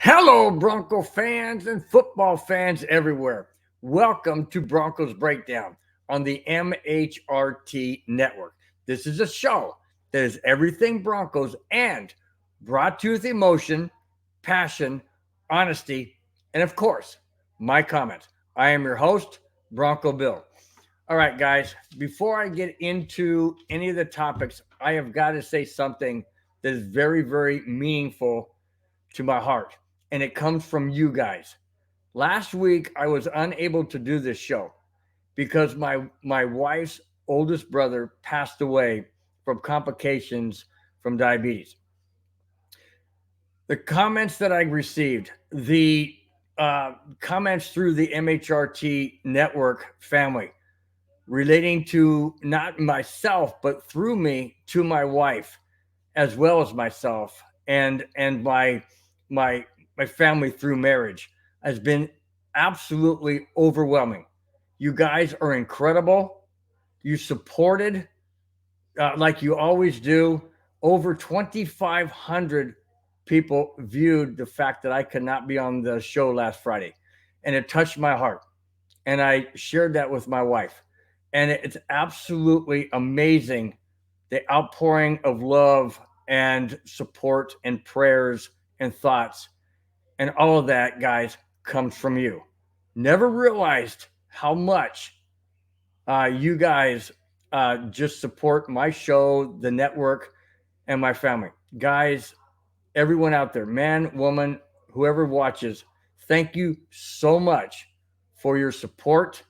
Hello, Bronco fans and football fans everywhere. Welcome to Broncos Breakdown on the MHRT network. This is a show that is everything Broncos and brought to you with emotion, passion, honesty, and of course, my comments. I am your host, Bronco Bill. All right, guys, before I get into any of the topics, I have got to say something that is very, very meaningful to my heart, and it comes from you guys. Last week, I was unable to do this show because my wife's oldest brother passed away from complications from diabetes. The comments that I received, the comments through the MHRT network family relating to not myself, but through me to my wife, as well as myself and my my family through marriage, has been absolutely overwhelming. You guys are incredible. You supported like you always do. Over 2,500 people viewed the fact that I could not be on the show last Friday, and it touched my heart. And I shared that with my wife, and it's absolutely amazing the outpouring of love and support and prayers and thoughts and all of that, guys, comes from you. Never realized how much you guys just support my show, the network, and my family. Guys, everyone out there, man, woman, whoever watches, thank you so much for your support.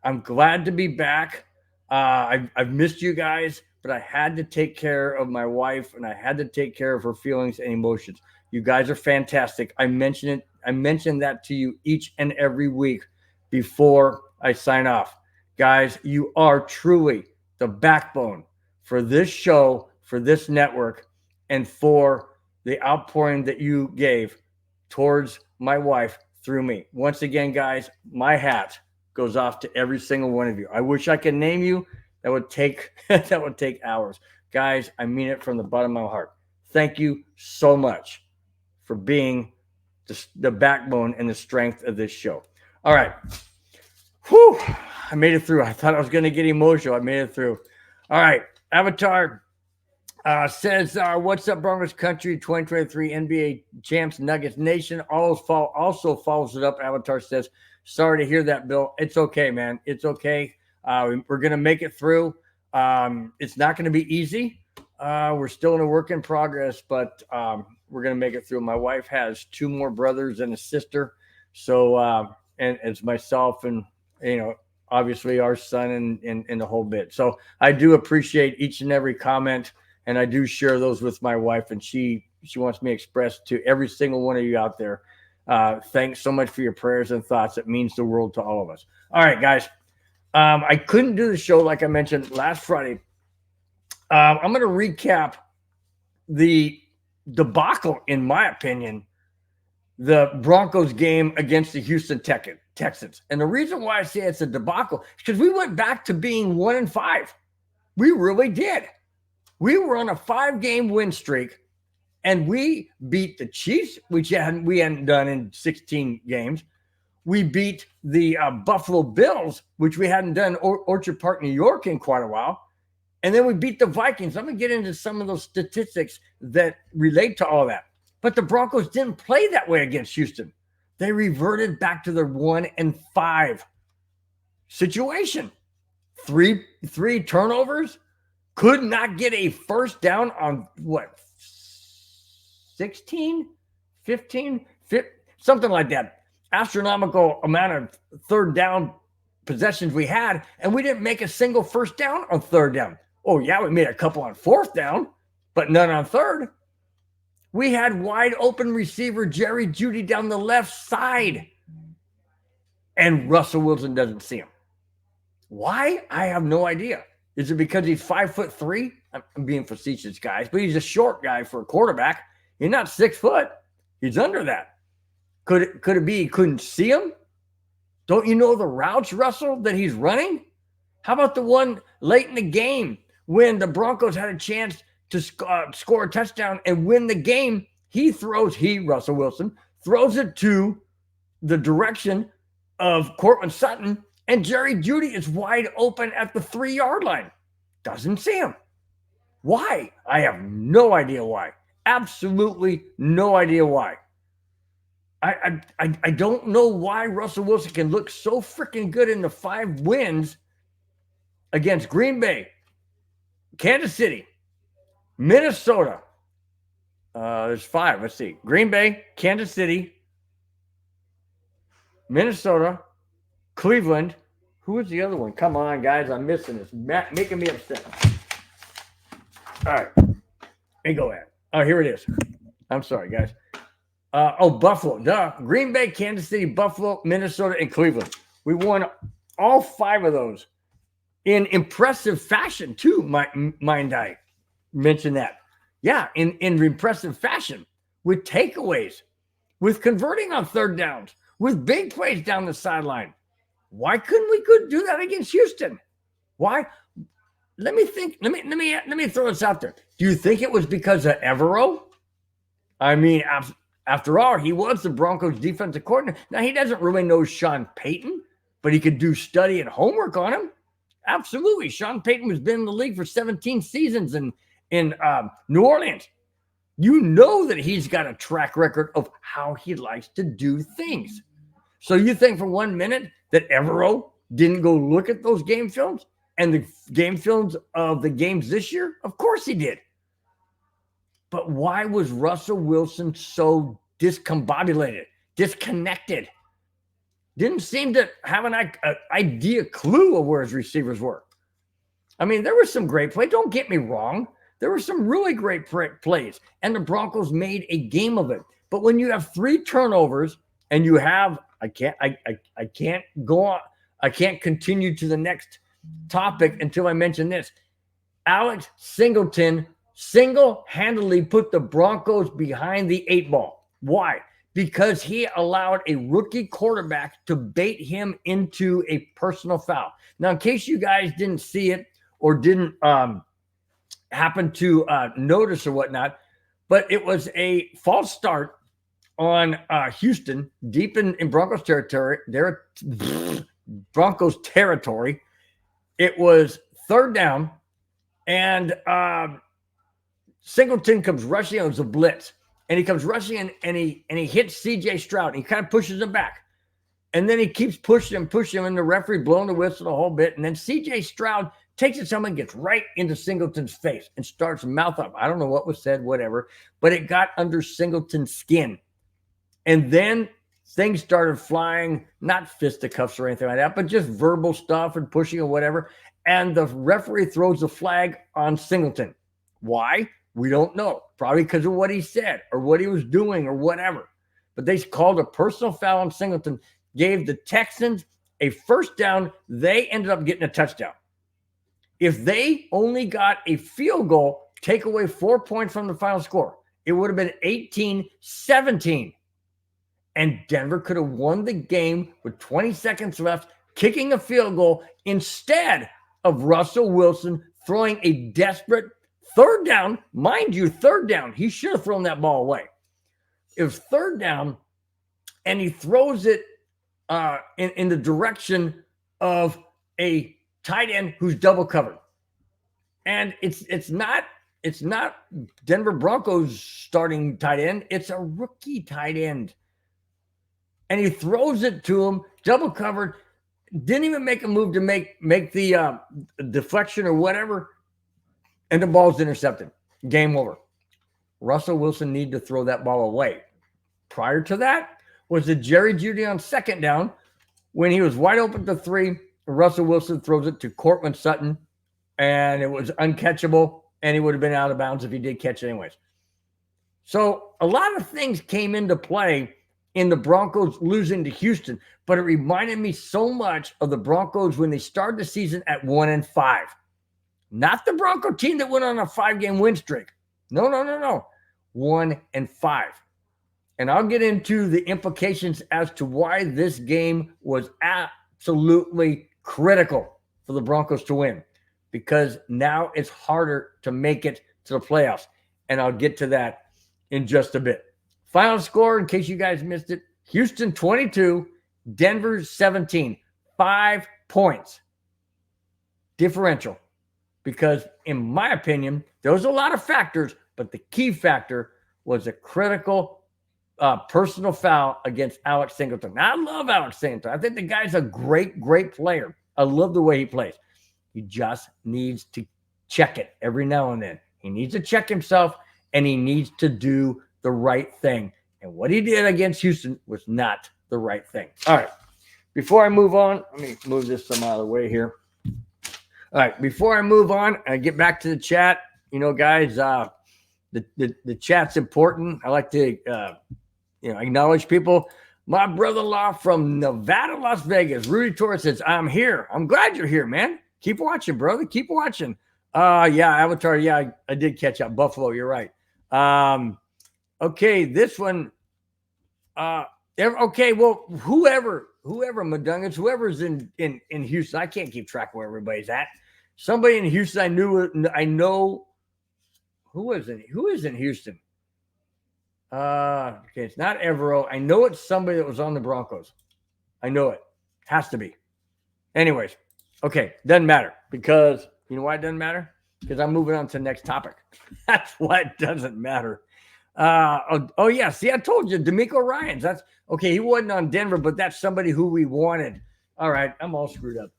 I'm glad to be back. I've missed you guys, but I had to take care of my wife and I had to take care of her feelings and emotions. You guys are fantastic. I mention it. I mention that to you each and every week before I sign off. Guys, you are truly the backbone for this show, for this network, and for the outpouring that you gave towards my wife through me. Once again, guys, my hat goes off to every single one of you. I wish I could name you. That would take that would take hours. Guys, I mean it from the bottom of my heart. Thank you so much for being the backbone and the strength of this show. All right. Whew. I made it through. I thought I was going to get emotional. I made it through. All right. Avatar says, what's up, Broncos country, 2023 NBA champs, Nuggets nation. Also follows it up. Avatar says, sorry to hear that, Bill. It's okay, man. It's okay. We're going to make it through. It's not going to be easy. We're still in a work in progress, but we're going to make it through. My wife has two more brothers and a sister. So, and it's myself and, obviously our son and the whole bit. So I do appreciate each and every comment, and I do share those with my wife, and she wants me to express to every single one of you out there. Thanks so much for your prayers and thoughts. It means the world to all of us. All right, guys. I couldn't do the show like I mentioned last Friday. I'm going to recap the debacle, in my opinion, the Broncos game against the Houston Texans. And the reason why I say it's a debacle is because we went back to being 1-5. We really did. We were on a 5-game win streak, and we beat the Chiefs, which we hadn't done in 16 games. We beat the Buffalo Bills, which we hadn't done Orchard Park, New York in quite a while. And then we beat the Vikings. I'm going to get into some of those statistics that relate to all that. But the Broncos didn't play that way against Houston. They reverted back to their 1-5 situation. Three turnovers. Could not get a first down on 16, 15, something like that. Astronomical amount of third down possessions we had, and we didn't make a single first down on third down. Oh, yeah, we made a couple on fourth down, but none on third. We had wide open receiver Jerry Jeudy down the left side, and Russell Wilson doesn't see him. Why? I have no idea. Is it because he's 5'3"? I'm being facetious, guys, but he's a short guy for a quarterback. He's not 6 foot. He's under that. Could it be he couldn't see him? Don't you know the routes, Russell, that he's running? How about the one late in the game when the Broncos had a chance to score a touchdown and win the game? Russell Wilson, throws it to the direction of Cortland Sutton, and Jerry Jeudy is wide open at the 3-yard line. Doesn't see him. Why? I have no idea why. Absolutely no idea why. I don't know why Russell Wilson can look so freaking good in the 5 wins against Green Bay, Kansas City, Minnesota. There's 5. Let's see. Green Bay, Kansas City, Minnesota, Cleveland. Who is the other one? Come on, guys. I'm missing this. Making me upset. All right. Hey, go ahead. Oh, here it is. I'm sorry, guys. Buffalo. Duh. Green Bay, Kansas City, Buffalo, Minnesota, and Cleveland. We won all 5 of those in impressive fashion, too, mind I mention that. Yeah, in impressive fashion, with takeaways, with converting on 3rd downs, with big plays down the sideline. Why couldn't we do that against Houston? Why? Let me think. Let me throw this out there. Do you think it was because of Evero? I mean, after all, he was the Broncos defensive coordinator. Now, he doesn't really know Sean Payton, but he could do study and homework on him. Absolutely. Sean Payton has been in the league for 17 seasons in New Orleans. You know that he's got a track record of how he likes to do things. So you think for 1 minute that Evero didn't go look at those game films and the game films of the games this year? Of course he did. But why was Russell Wilson so discombobulated, disconnected? Didn't seem to have an idea, clue of where his receivers were. I mean, there were some great plays. Don't get me wrong. There were some really great plays, and the Broncos made a game of it. But when you have 3 turnovers and you have, I can't go on. I can't continue to the next topic until I mention this. Alex Singleton single-handedly put the Broncos behind the 8 ball. Why? Because he allowed a rookie quarterback to bait him into a personal foul. Now, in case you guys didn't see it or didn't happen to notice or whatnot, but it was a false start on Houston, deep in Broncos territory. Broncos territory. It was 3rd down, and Singleton comes rushing. It was a blitz, and he comes rushing in, and he hits C.J. Stroud. And he kind of pushes him back, and then he keeps pushing him, and the referee blowing the whistle a whole bit, and then C.J. Stroud takes it, someone gets right into Singleton's face and starts mouth up. I don't know what was said, whatever, but it got under Singleton's skin. And then things started flying, not fisticuffs or anything like that, but just verbal stuff and pushing or whatever. And the referee throws a flag on Singleton. Why? We don't know. Probably because of what he said or what he was doing or whatever. But they called a personal foul on Singleton, gave the Texans a 1st down. They ended up getting a touchdown. If they only got a field goal, take away 4 points from the final score, it would have been 18-17. And Denver could have won the game with 20 seconds left, kicking a field goal instead of Russell Wilson throwing a desperate 3rd down. Mind you, 3rd down. He should have thrown that ball away. It was 3rd down, and he throws it in the direction of a tight end who's double covered. And it's not Denver Broncos starting tight end. It's a rookie tight end. And he throws it to him, double covered, didn't even make a move to make the deflection or whatever, and the ball's intercepted. Game over. Russell Wilson needed to throw that ball away. Prior to that was the Jerry Jeudy on 2nd down when he was wide open to 3. Russell Wilson throws it to Cortland Sutton, and it was uncatchable, and he would have been out of bounds if he did catch it anyways. So a lot of things came into play in the Broncos losing to Houston, but it reminded me so much of the Broncos when they started the season at 1-5. Not the Bronco team that went on a 5-game win streak. No. 1-5. And I'll get into the implications as to why this game was absolutely critical for the Broncos to win, because now it's harder to make it to the playoffs. And I'll get to that in just a bit. Final score, in case you guys missed it, Houston 22, Denver 17. 5 points differential. Because in my opinion, there was a lot of factors, but the key factor was a critical personal foul against Alex Singleton. Now, I love Alex Singleton. I think the guy's a great, great player. I love the way he plays. He just needs to check it every now and then. He needs to check himself, and he needs to do the right thing. And what he did against Houston was not the right thing. All right. Before I move on, let me move this some out of the way here. All right. Before I move on, I get back to the chat. You know, guys, the chat's important. I like to, acknowledge people. My brother-in-law from Nevada, Las Vegas, Rudy Torres says, I'm here. I'm glad you're here, man. Keep watching, brother. Keep watching. Yeah, Avatar. Yeah, I did catch up. Buffalo, you're right. Okay, this one. Okay, well, whoever Madungas, whoever's in Houston, I can't keep track of where everybody's at. Somebody in Houston, I know. Who is in Houston? Okay, it's not Evero. I know it's somebody that was on the Broncos. I know it. Has to be. Anyways, okay, doesn't matter, because you know why it doesn't matter? Because I'm moving on to the next topic. That's why it doesn't matter. Yeah. See, I told you, D'Amico Ryans. That's okay. He wasn't on Denver, but that's somebody who we wanted. All right, I'm all screwed up.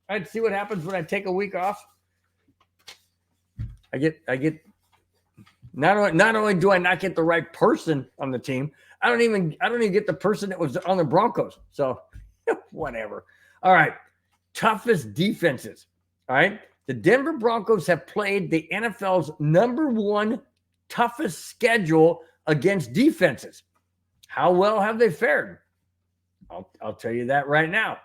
All right, see what happens when I take a week off. I get. Not only do I not get the right person on the team, I don't even get the person that was on the Broncos. So whatever. All right, toughest defenses. All right, the Denver Broncos have played the NFL's #1 toughest schedule against defenses. How well have they fared? I'll tell you that right now.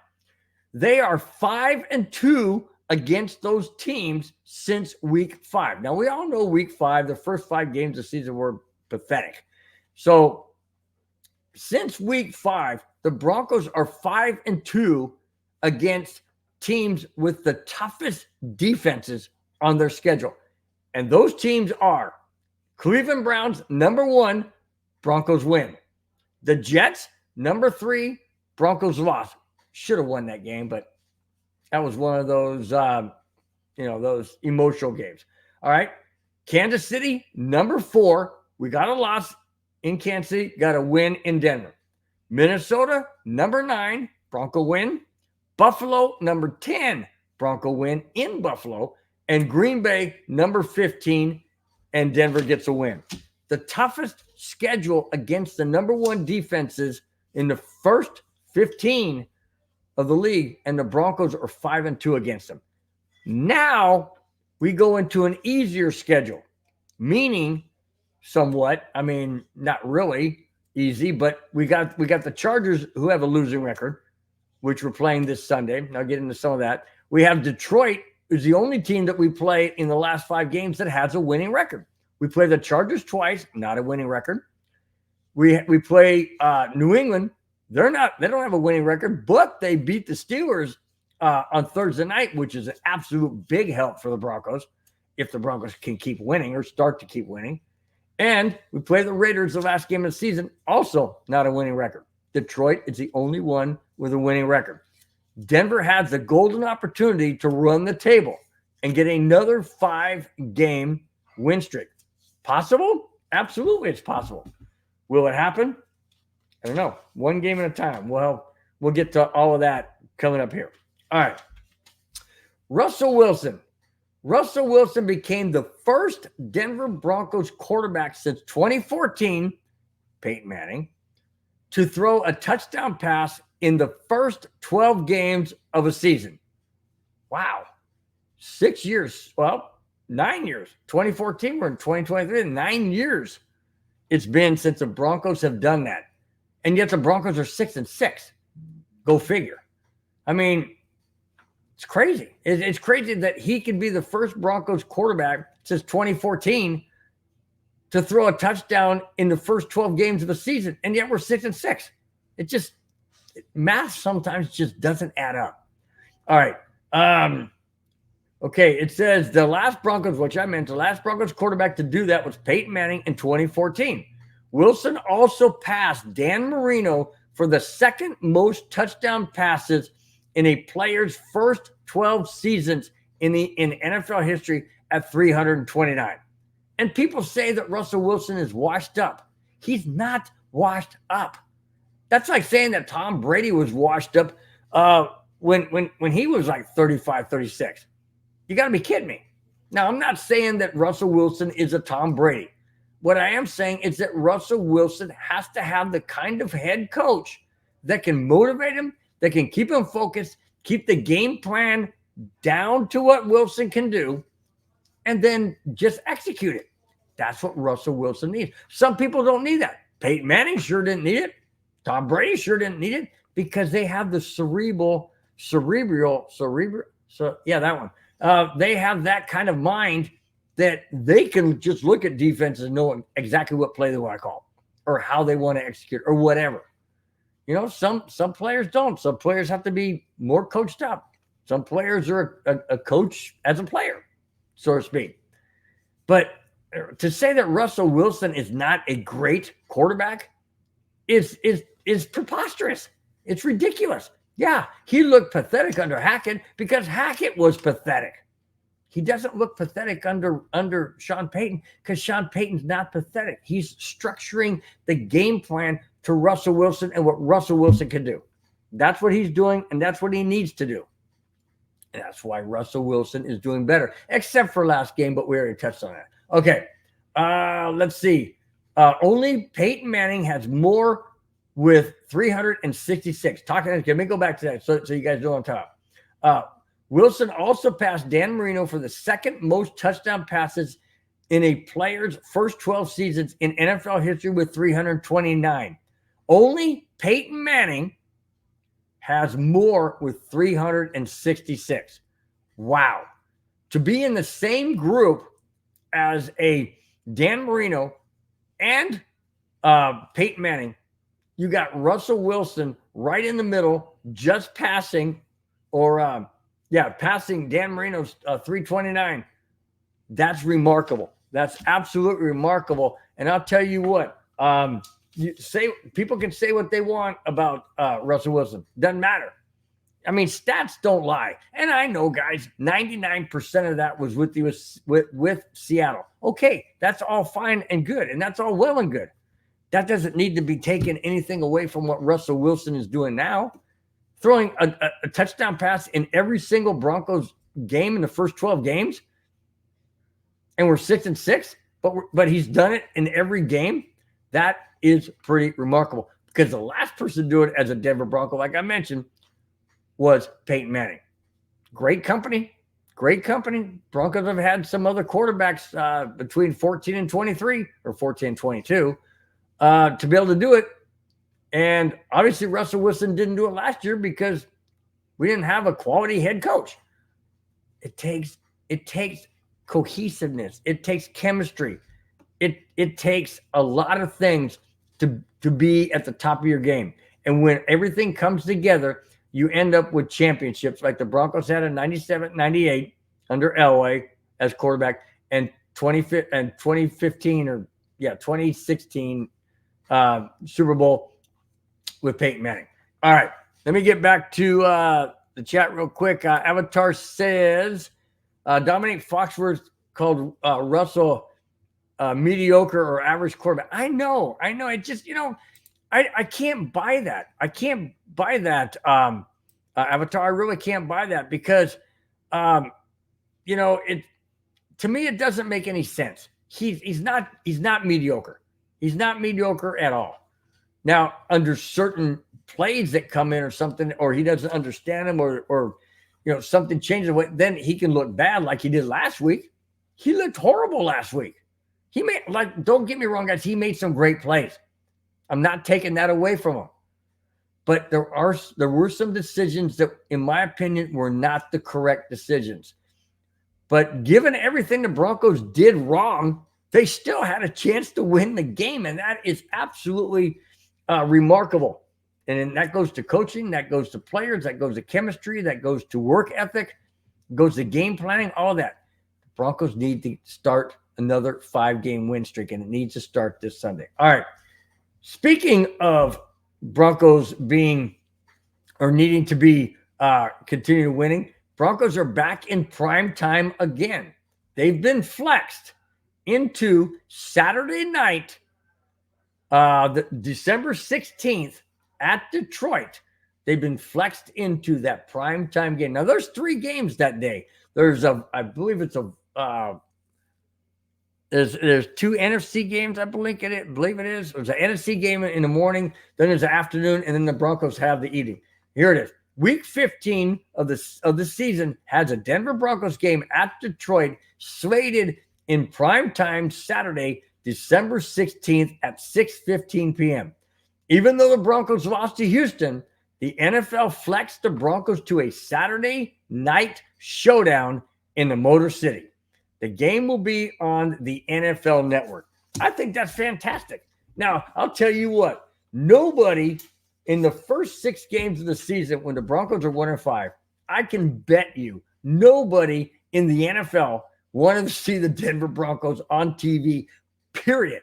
They are 5-2 against those teams since week 5. Now, we all know week 5, the first 5 games of the season were pathetic. So since week 5, the Broncos are 5-2 against teams with the toughest defenses on their schedule. And those teams are Cleveland Browns, #1, Broncos win. The Jets, #3, Broncos lost. Should have won that game, but that was one of those, those emotional games. All right. Kansas City, #4. We got a loss in Kansas City, got a win in Denver. Minnesota, #9, Bronco win. Buffalo, #10, Bronco win in Buffalo. And Green Bay, #15, and Denver gets a win. The toughest schedule against the #1 defenses in the first 15 of the league, and the Broncos are 5-2 against them. Now we go into an easier schedule, meaning somewhat, I mean, not really easy, but we got the Chargers, who have a losing record, which we're playing this Sunday. And I'll get into some of that. We have Detroit, who's the only team that we play in the last 5 games that has a winning record. We play the Chargers twice, not a winning record. We play New England. They don't have a winning record, but they beat the Steelers on Thursday night, which is an absolute big help for the Broncos if the Broncos can keep winning or start to keep winning. And we play the Raiders the last game of the season, also not a winning record. Detroit is the only one with a winning record. Denver has the golden opportunity to run the table and get another 5-game win streak. Possible? Absolutely, it's possible. Will it happen? I don't know. 1 game at a time. Well, we'll get to all of that coming up here. All right. Russell Wilson. Russell Wilson became the first Denver Broncos quarterback since 2014, Peyton Manning, to throw a touchdown pass in the first 12 games of a season. Wow. 6 years. Well, 9 years. 2014, we're in 2023. 9 years it's been since the Broncos have done that. And yet the Broncos are 6-6. Go figure. I mean, it's crazy. It's crazy that he could be the first Broncos quarterback since 2014 to throw a touchdown in the first 12 games of a season. And yet we're 6-6. Math sometimes just doesn't add up. All right. Okay, it says the last Broncos quarterback to do that was Peyton Manning in 2014. Wilson also passed Dan Marino for the second most touchdown passes in a player's first 12 seasons in NFL history at 329. And people say that Russell Wilson is washed up. He's not washed up. That's like saying that Tom Brady was washed up when he was like 35, 36. You got to be kidding me. Now, I'm not saying that Russell Wilson is a Tom Brady. What I am saying is that Russell Wilson has to have the kind of head coach that can motivate him, that can keep him focused, keep the game plan down to what Wilson can do, and then just execute it. That's what Russell Wilson needs. Some people don't need that. Peyton Manning sure didn't need it. Tom Brady sure didn't need it because they have the cerebral, that one. They have that kind of mind that they can just look at defense and know exactly what play they want to call or how they want to execute or whatever. You know, some players don't. Some players have to be more coached up. Some players are a coach as a player, so to speak. But to say that Russell Wilson is not a great quarterback is preposterous. It's ridiculous. Yeah, he looked pathetic under Hackett because Hackett was pathetic. He doesn't look pathetic under Sean Payton because Sean Payton's not pathetic. He's structuring the game plan to Russell Wilson and what Russell Wilson can do. That's what he's doing, and that's what he needs to do. And that's why Russell Wilson is doing better, except for last game, but we already touched on that. Okay, let's see. Only Peyton Manning has more with 366. Let me go back to that so you guys know what I'm talking about. Wilson also passed Dan Marino for the second most touchdown passes in a player's first 12 seasons in NFL history with 329. Only Peyton Manning has more with 366. Wow. To be in the same group as a Dan Marino and Peyton Manning, you got Russell Wilson right in the middle, just passing passing Dan Marino's 329. That's remarkable. That's absolutely remarkable. And I'll tell you what, people can say what they want about Russell Wilson. Doesn't matter. I mean, stats don't lie. And I know, guys, 99% of that was with Seattle. Okay, that's all fine and good. And that's all well and good. That doesn't need to be taking anything away from what Russell Wilson is doing now. Throwing a touchdown pass in every single Broncos game in the first 12 games. And we're 6-6, but he's done it in every game. That is pretty remarkable because the last person to do it as a Denver Bronco, like I mentioned, was Peyton Manning. Great company. Broncos have had some other quarterbacks between 14 and 23 or 14 and 22 to be able to do it. And obviously Russell Wilson didn't do it last year because we didn't have a quality head coach. It takes cohesiveness. It takes chemistry. It takes a lot of things to be at the top of your game. And when everything comes together, you end up with championships like the Broncos had in 97, 98 under Elway as quarterback and 2016 Super Bowl with Peyton Manning. All right, let me get back to the chat real quick. Avatar says Dominic Foxworth called Russell mediocre or average quarterback. I know. It just, I can't buy that. I can't buy that, Avatar. I really can't buy that because, to me, it doesn't make any sense. He's not mediocre. He's not mediocre at all. Now, under certain plays that come in or something, or he doesn't understand them or something changes, then he can look bad like he did last week. He looked horrible last week. Don't get me wrong, guys. He made some great plays. I'm not taking that away from him. But there were some decisions that, in my opinion, were not the correct decisions. But given everything the Broncos did wrong, they still had a chance to win the game. And that is absolutely remarkable. And that goes to coaching, that goes to players, that goes to chemistry, that goes to work ethic, goes to game planning, all that. The Broncos need to start another 5-game win streak, and it needs to start this Sunday. All right. Speaking of Broncos being or needing to be continue winning, Broncos are back in prime time again. They've been flexed into Saturday night, December 16th at Detroit. They've been flexed into that prime time game. Now, there's 3 games that day. There's I believe it's there's 2 NFC games, I believe it is. There's an NFC game in the morning, then there's the afternoon, and then the Broncos have the evening. Here it is. Week 15 of the season has a Denver Broncos game at Detroit slated in prime time Saturday, December 16th at 6:15 p.m. Even though the Broncos lost to Houston, the NFL flexed the Broncos to a Saturday night showdown in the Motor City. The game will be on the NFL Network. I think that's fantastic. Now, I'll tell you what, nobody in the first 6 games of the season when the Broncos are 1-5, I can bet you nobody in the NFL wanted to see the Denver Broncos on TV, period.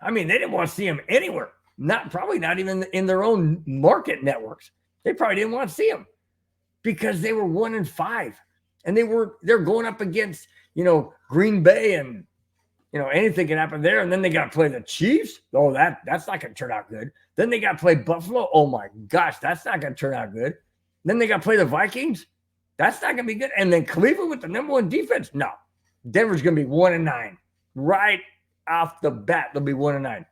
I mean, they didn't want to see them anywhere. Probably not even in their own market networks. They probably didn't want to see them because they were 1-5, and they're going up against, Green Bay, and anything can happen there. And then they got to play the Chiefs. Oh, that's not going to turn out good. Then they got to play Buffalo. Oh my gosh, that's not going to turn out good. Then they got to play the Vikings. That's not going to be good. And then Cleveland with the number 1 defense. No, Denver's going to be 1-9 right off the bat. They'll be 1-9.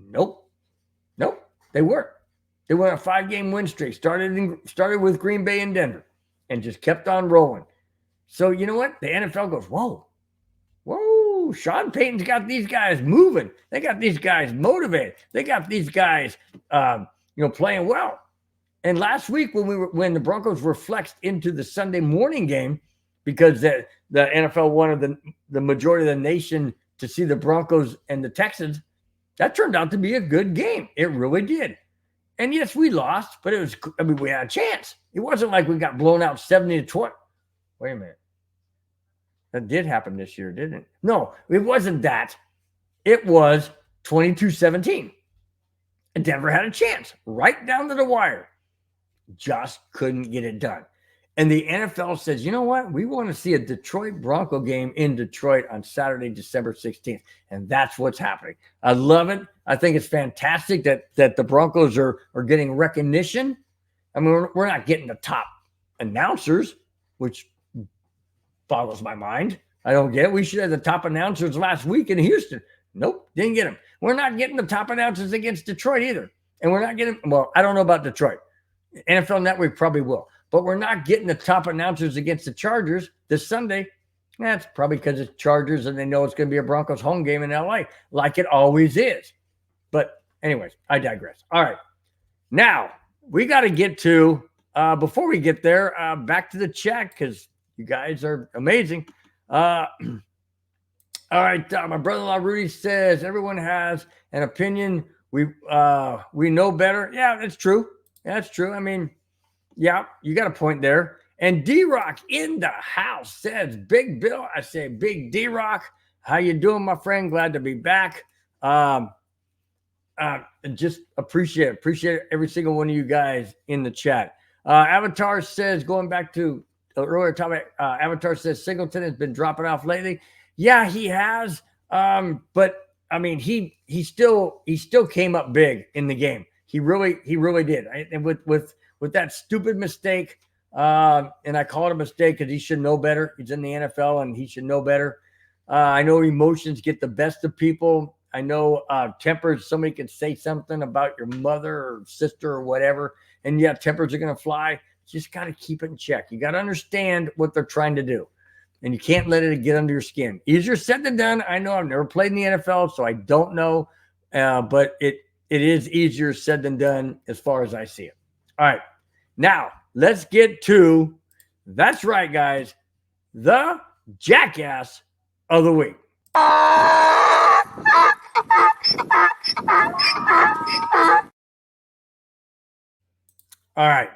Nope, they weren't. They went a 5-game win streak. Started with Green Bay and Denver, and just kept on rolling. So you know what? The NFL goes, whoa. Sean Payton's got these guys moving. They got these guys motivated. They got these guys, playing well. And last week when the Broncos were flexed into the Sunday morning game because the NFL wanted the majority of the nation to see the Broncos and the Texans, that turned out to be a good game. It really did. And yes, we lost, but we had a chance. It wasn't like we got blown out 70-20. Wait a minute. That did happen this year, didn't it? No, it wasn't that. It was 22-17. And Denver had a chance right down to the wire. Just couldn't get it done. And the NFL says, you know what? We want to see a Detroit Bronco game in Detroit on Saturday, December 16th. And that's what's happening. I love it. I think it's fantastic that the Broncos are getting recognition. I mean, we're not getting the top announcers, which boggles my mind. I don't get it. We should have the top announcers last week in Houston. Nope, didn't get them. We're not getting the top announcers against Detroit either. And we're not getting, well, I don't know about Detroit. NFL Network probably will. But we're not getting the top announcers against the Chargers this Sunday. That's probably because it's Chargers and they know it's going to be a Broncos home game in LA, like it always is. But anyways, I digress. All right. Now, we got to get to, before we get there, back to the chat because you guys are amazing. All right. My brother-in-law Rudy says, everyone has an opinion. We know better. Yeah, that's true. That's true. I mean, yeah, you got a point there. And D-Rock in the house says, Big Bill. I say, Big D-Rock. How you doing, my friend? Glad to be back. Just appreciate every single one of you guys in the chat. Avatar says, going back to earlier topic, Avatar says Singleton has been dropping off lately. Yeah, he has. But I mean, he still came up big in the game. He really did. And with that stupid mistake, and I call it a mistake because he should know better. He's in the NFL and he should know better. I know emotions get the best of people. I know tempers, somebody can say something about your mother or sister or whatever, and yeah, tempers are going to fly. Just got to keep it in check. You got to understand what they're trying to do, and you can't let it get under your skin. Easier said than done. I know I've never played in the NFL, so I don't know, but it is easier said than done as far as I see it. All right, now let's get to, that's right, guys, the jackass of the week. All right.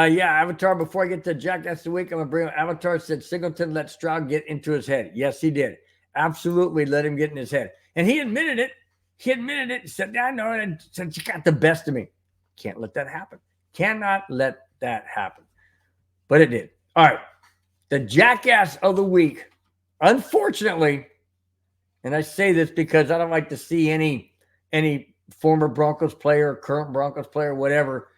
Yeah, Avatar, before I get to Jackass of the Week, I'm going to bring up Avatar said Singleton let Stroud get into his head. Yes, he did. Absolutely let him get in his head. And he admitted it. He admitted it. Said, I know it. And said, you got the best of me. Can't let that happen. Cannot let that happen. But it did. All right. The Jackass of the Week, unfortunately, and I say this because I don't like to see any former Broncos player, current Broncos player, whatever,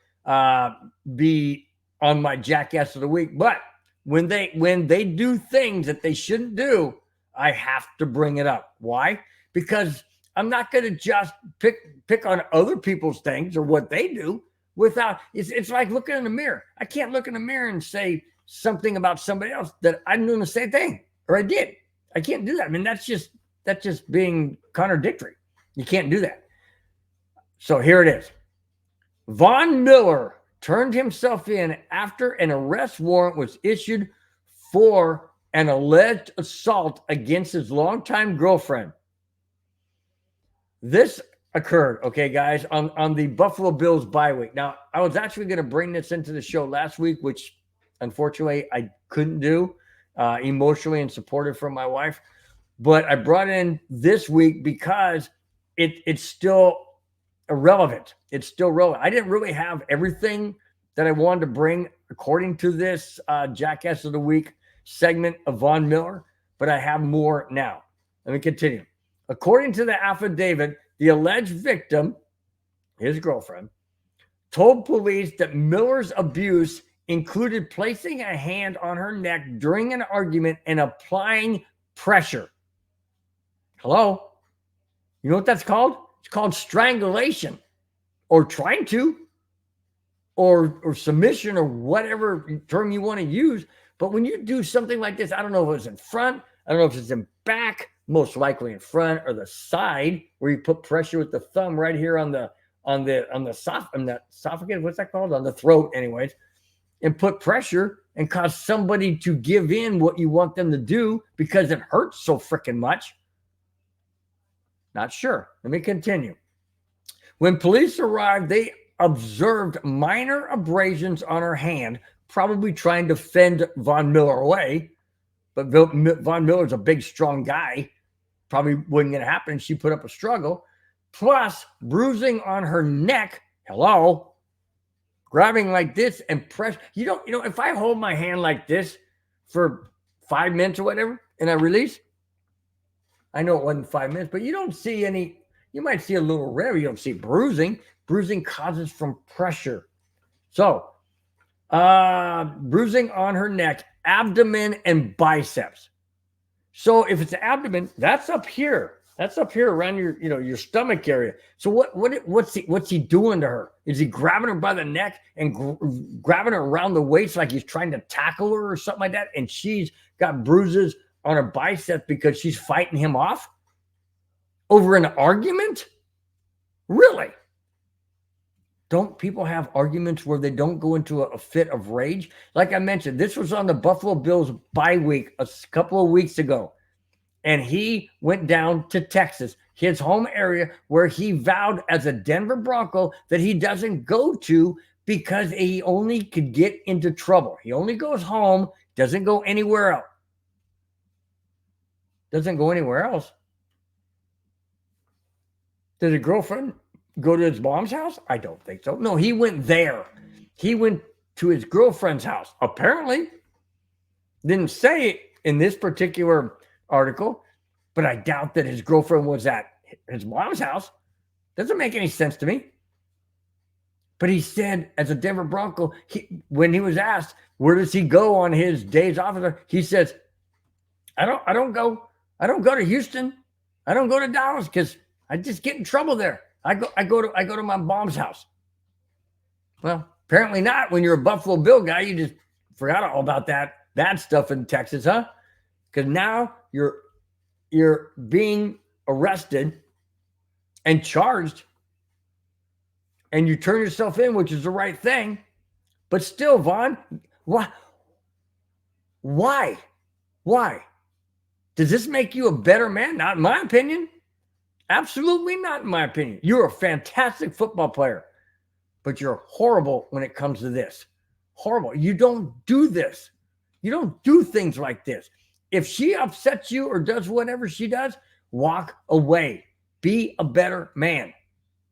be on my Jackass of the Week. But when they do things that they shouldn't do, I have to bring it up. Why? Because I'm not going to just pick on other people's things or what they do without. It's like looking in the mirror. I can't look in the mirror and say something about somebody else that I'm doing the same thing or I did. I can't do that. I mean, that's just being contradictory. You can't do that. So here it is. Von Miller turned himself in after an arrest warrant was issued for an alleged assault against his longtime girlfriend. This occurred, okay, guys, on the Buffalo Bills bye week. Now, I was actually going to bring this into the show last week, which unfortunately I couldn't do, emotionally and supportive from my wife. But I brought in this week because it's still irrelevant. It's still relevant. I didn't really have everything that I wanted to bring according to this Jackass of the Week segment of Von Miller, but I have more now. Let me continue. According to the affidavit, the alleged victim, his girlfriend, told police that Miller's abuse included placing a hand on her neck during an argument and applying pressure. Hello? You know what that's called? It's called strangulation or trying to or submission or whatever term you want to use. But when you do something like this, I don't know if it's in front, I don't know if it's in back, most likely in front or the side where you put pressure with the thumb right here on the esophagus, what's that called? On the throat, anyways, and put pressure and cause somebody to give in what you want them to do because it hurts so freaking much. Not sure. Let me continue. When police arrived, they observed minor abrasions on her hand, probably trying to fend Von Miller away. But Von Miller's a big, strong guy. Probably wasn't going to happen. She put up a struggle. Plus, bruising on her neck. Hello? Grabbing like this and press. You know, if I hold my hand like this for 5 minutes or whatever, and I release, I know it wasn't 5 minutes, but you don't see any, you might see a little red, you don't see bruising. Bruising causes from pressure. So, bruising on her neck, abdomen, and biceps. So if it's abdomen, that's up here. That's up here around your stomach area. So what's he doing to her? Is he grabbing her by the neck and grabbing her around the waist like he's trying to tackle her or something like that? And she's got bruises on her biceps because she's fighting him off over an argument? Really? Don't people have arguments where they don't go into a fit of rage? Like I mentioned, this was on the Buffalo Bills bye week a couple of weeks ago. And he went down to Texas, his home area, where he vowed as a Denver Bronco that he doesn't go to because he only could get into trouble. He only goes home, doesn't go anywhere else. Doesn't go anywhere else. Did a girlfriend go to his mom's house? I don't think so. No, he went there. He went to his girlfriend's house. Apparently, didn't say it in this particular article, but I doubt that his girlfriend was at his mom's house. Doesn't make any sense to me. But he said, as a Denver Bronco, when he was asked, where does he go on his days off? He says, I don't go to Houston. I don't go to Dallas because I just get in trouble there. I go to my mom's house. Well, apparently not. When you're a Buffalo Bill guy, you just forgot all about that bad stuff in Texas, huh? Because now you're being arrested and charged, and you turn yourself in, which is the right thing. But still, Vaughn, why? Does this make you a better man? Not in my opinion. Absolutely not in my opinion. You're a fantastic football player, but you're horrible when it comes to this. horrible. You don't do this. You don't do things like this. If she upsets you or does whatever she does, walk away. Be a better man.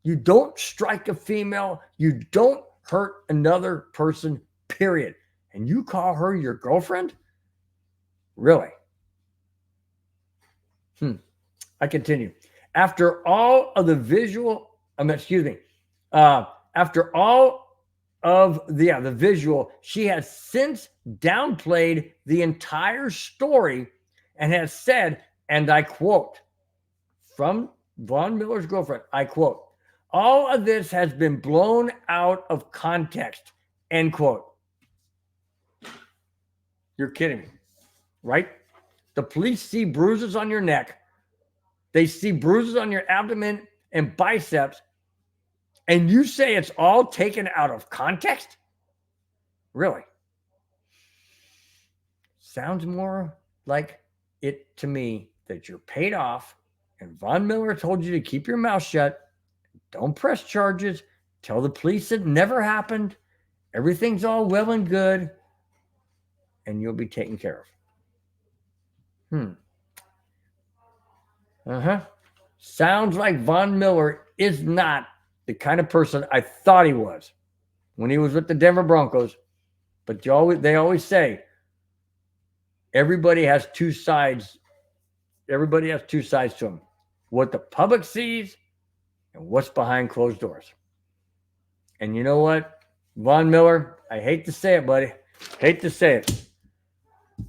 You don't strike a female. You don't hurt another person, period. And you call her your girlfriend? Really? I continue. After all of the visual, after all of the visual, she has since downplayed the entire story and has said, and I quote, from Von Miller's girlfriend, I quote, all of this has been blown out of context, end quote. You're kidding me, right? The police see bruises on your neck. They see bruises on your abdomen and biceps, and you say it's all taken out of context? Really? Sounds more like it to me that you're paid off and Von Miller told you to keep your mouth shut. Don't press charges. Tell the police it never happened. Everything's all well and good, and you'll be taken care of. Sounds like Von Miller is not the kind of person I thought he was when he was with the Denver Broncos. But they always say everybody has two sides. Everybody has two sides to them. What the public sees and what's behind closed doors. And you know what, Von Miller, I hate to say it, buddy. Hate to say it.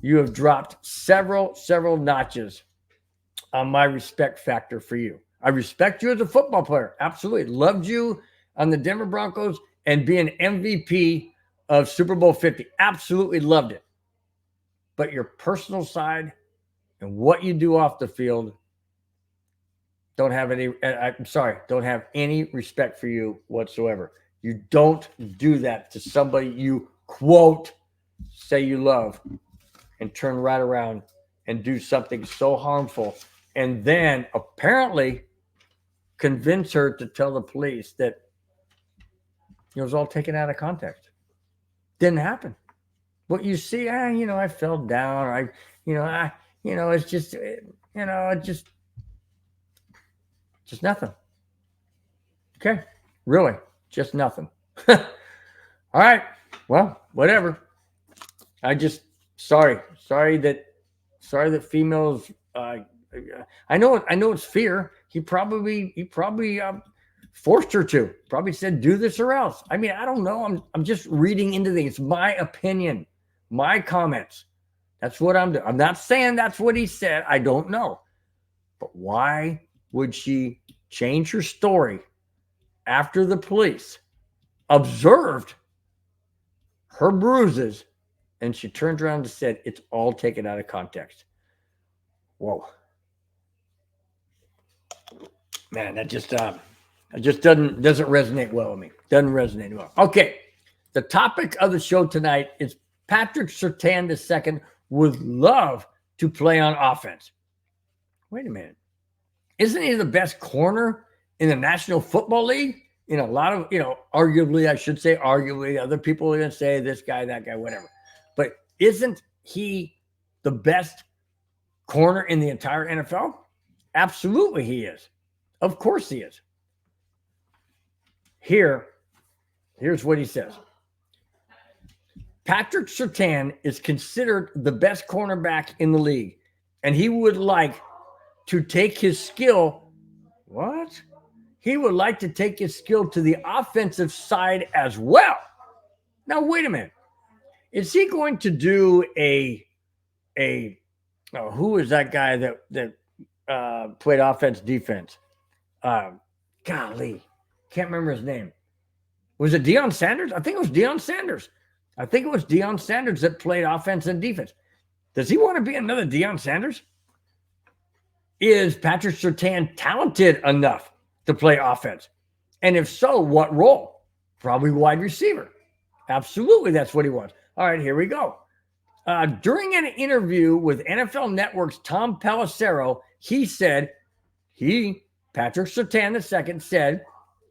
You have dropped several notches on my respect factor for you. I respect you as a football player. Absolutely. Loved you on the Denver Broncos and being MVP of Super Bowl 50. Absolutely loved it. But your personal side and what you do off the field don't have any respect for you whatsoever. You don't do that to somebody you, quote, say you love and turn right around and do something so harmful and then apparently convince her to tell the police that it was all taken out of context. Didn't happen. What you see, I fell down, or it's just, just nothing. Okay. Really. Just nothing. All right. Well, whatever. Sorry that females, I know it's fear. He probably forced her to. Probably said, do this or else. I mean, I don't know. I'm just reading into things. It's my opinion, my comments. That's what I'm doing. I'm not saying that's what he said. I don't know. But why would she change her story after the police observed her bruises and she turned around and said, it's all taken out of context? Whoa. Man, that just doesn't resonate well with me. Doesn't resonate well. Okay. The topic of the show tonight is Patrick Surtain II would love to play on offense. Wait a minute. Isn't he the best corner in the National Football League? In a lot of, arguably, I should say arguably, other people are going to say this guy, that guy, whatever. But isn't he the best corner in the entire NFL? Absolutely he is. Of course he is. Here's what he says. Patrick Surtain is considered the best cornerback in the league, and he would like to take his skill. What? He would like to take his skill to the offensive side as well. Now, wait a minute. Is he going to do who is that guy that played offense, defense? Golly, can't remember his name. Was it Deion Sanders? I think it was Deion Sanders. That played offense and defense. Does he want to be another Deion Sanders? Is Patrick Surtain talented enough to play offense? And if so, what role? Probably wide receiver. Absolutely, that's what he wants. All right, here we go. During an interview with NFL Network's Tom Pelissero, Patrick Surtain II said,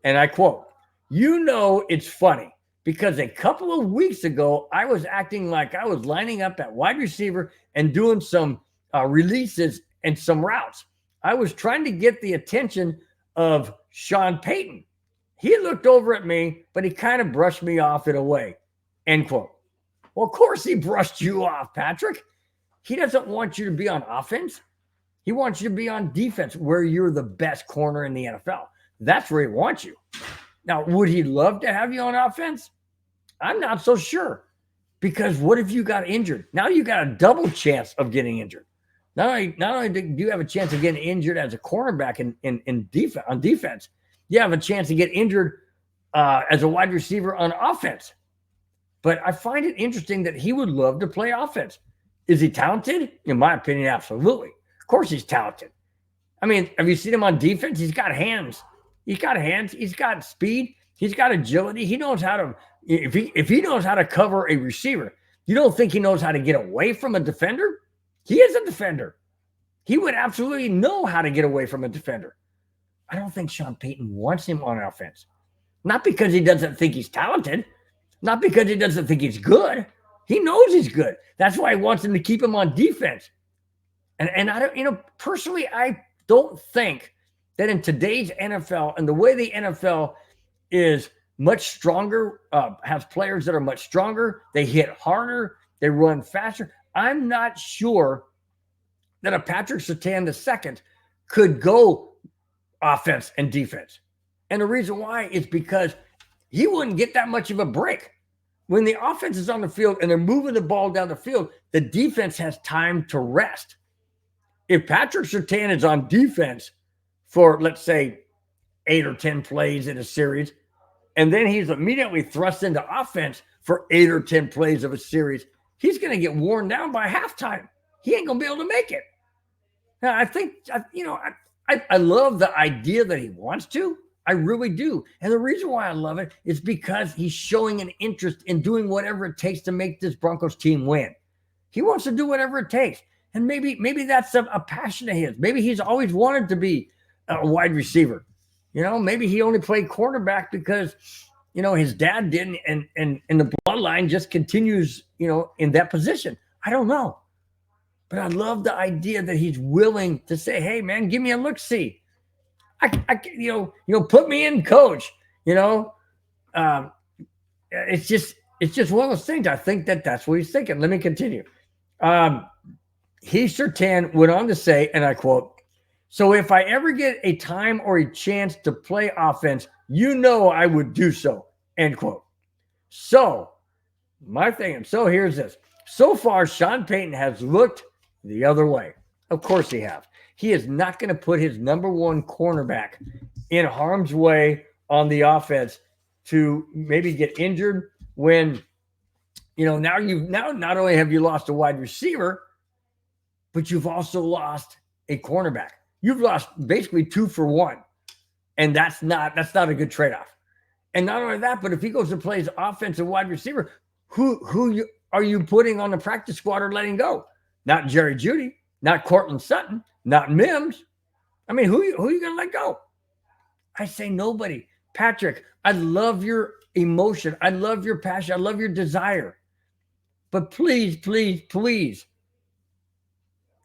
and I quote, it's funny because a couple of weeks ago, I was acting like I was lining up at wide receiver and doing some releases and some routes. I was trying to get the attention of Sean Payton. He looked over at me, but he kind of brushed me off in a way, end quote. Well, of course he brushed you off, Patrick. He doesn't want you to be on offense. He wants you to be on defense where you're the best corner in the NFL. That's where he wants you. Now, would he love to have you on offense? I'm not so sure, because what if you got injured? Now you got a double chance of getting injured. Not only do you have a chance of getting injured as a cornerback in defense, you have a chance to get injured as a wide receiver on offense. But I find it interesting that he would love to play offense. Is he talented? In my opinion, absolutely. Of course he's talented. I mean, have you seen him on defense? He's got hands. He's got hands. He's got speed. He's got agility. He knows how to, if he knows how to cover a receiver, you don't think he knows how to get away from a defender? He is a defender. He would absolutely know how to get away from a defender. I don't think Sean Payton wants him on offense. Not because he doesn't think he's talented. Not because he doesn't think he's good. He knows he's good. That's why he wants him to keep him on defense. And I don't, personally, I don't think that in today's NFL and the way the NFL is much stronger, has players that are much stronger, they hit harder, they run faster. I'm not sure that a Patrick Surtain II could go offense and defense. And the reason why is because he wouldn't get that much of a break. When the offense is on the field and they're moving the ball down the field, the defense has time to rest. If Patrick Surtain is on defense for, let's say, 8 or 10 plays in a series, and then he's immediately thrust into offense for 8 or 10 plays of a series, he's going to get worn down by halftime. He ain't going to be able to make it. Now, I think, I love the idea that he wants to. I really do. And the reason why I love it is because he's showing an interest in doing whatever it takes to make this Broncos team win. He wants to do whatever it takes. And maybe that's a passion of his. Maybe he's always wanted to be a wide receiver. Maybe he only played quarterback because, his dad didn't, and the bloodline just continues, in that position. I don't know. But I love the idea that he's willing to say, hey, man, give me a look-see. Put me in, coach. It's just one of those things. I think that's what he's thinking. Let me continue. Surtain went on to say, and I quote, "So if I ever get a time or a chance to play offense, I would do so," end quote. So here's this. So far, Sean Payton has looked the other way. Of course he has. He is not going to put his number one cornerback in harm's way on the offense to maybe get injured when, now not only have you lost a wide receiver, but you've also lost a cornerback. You've lost basically 2 for 1. And that's not a good trade-off. And not only that, but if he goes and plays offensive wide receiver, who are you putting on the practice squad or letting go? Not Jerry Jeudy, not Cortland Sutton, not Mims. I mean, who are you going to let go? I say nobody. Patrick, I love your emotion. I love your passion. I love your desire. But please, please, please,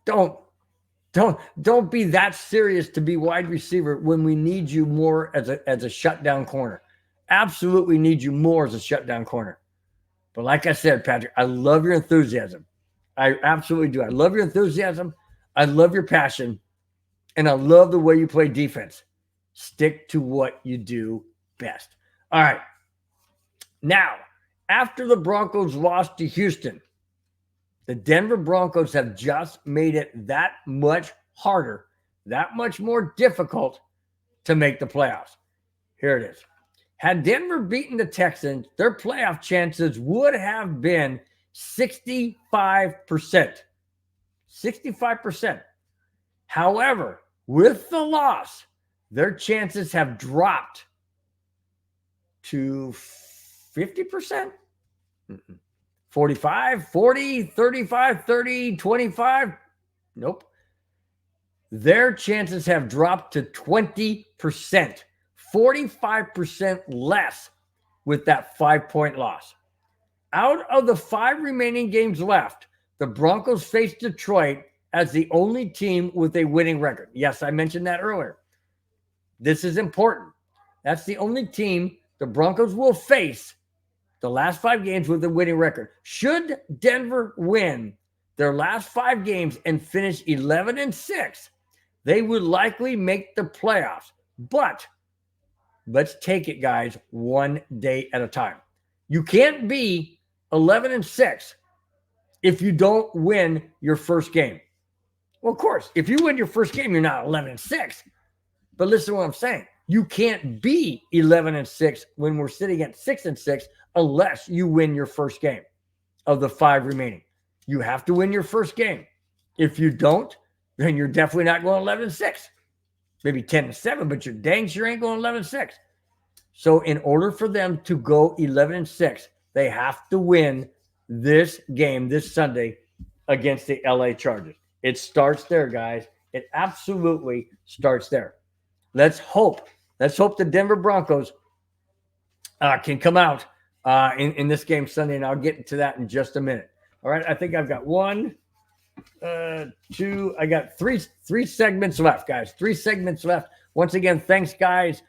don't be that serious to be wide receiver when we need you more as a shutdown corner. Absolutely need you more as a shutdown corner. But like I said, Patrick, I love your enthusiasm. I absolutely do. I love your enthusiasm. I love your passion. And I love the way you play defense. Stick to what you do best. All right. Now, after the Broncos lost to Houston, the Denver Broncos have just made it that much harder, that much more difficult to make the playoffs. Here it is. Had Denver beaten the Texans, their playoff chances would have been 65%. 65%. However, with the loss, their chances have dropped to 50%. 45, 40, 35, 30, 25. Nope. Their chances have dropped to 20%, 45% less with that 5-point loss. Out of the 5 remaining games left, the Broncos face Detroit as the only team with a winning record. Yes, I mentioned that earlier. This is important. That's the only team the Broncos will face the last 5 games with a winning record. Should Denver win their last 5 games and finish 11-6, they would likely make the playoffs. But let's take it, guys, one day at a time. You can't be 11-6 if you don't win your first game. Well, of course, if you win your first game, you're not 11-6. But listen to what I'm saying. You can't be 11-6 when we're sitting at 6-6 unless you win your first game of the 5 remaining. You have to win your first game. If you don't, then you're definitely not going 11-6. Maybe 10-7, but you're dang sure ain't going 11-6. So in order for them to go 11-6, they have to win this game this Sunday against the LA Chargers. It starts there, guys. It absolutely starts there. Let's hope the Denver Broncos can come out in this game Sunday, and I'll get to that in just a minute. All right, I think I've got 1, 2, I got three segments left, guys. 3 segments left. Once again, thanks, guys,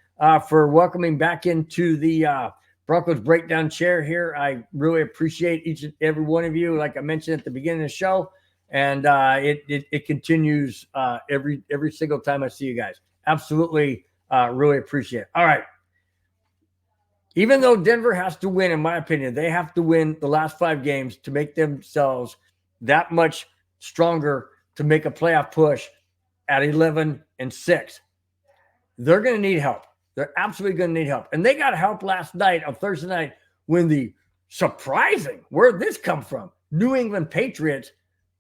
for welcoming back into the Broncos Breakdown chair here. I really appreciate each and every one of you, like I mentioned at the beginning of the show, and it continues every single time I see you guys. Absolutely, really appreciate it. All right. Even though Denver has to win, in my opinion, they have to win the last 5 games to make themselves that much stronger to make a playoff push at 11-6. They're going to need help. They're absolutely going to need help. And they got help last night on Thursday night when the surprising, where'd this come from? New England Patriots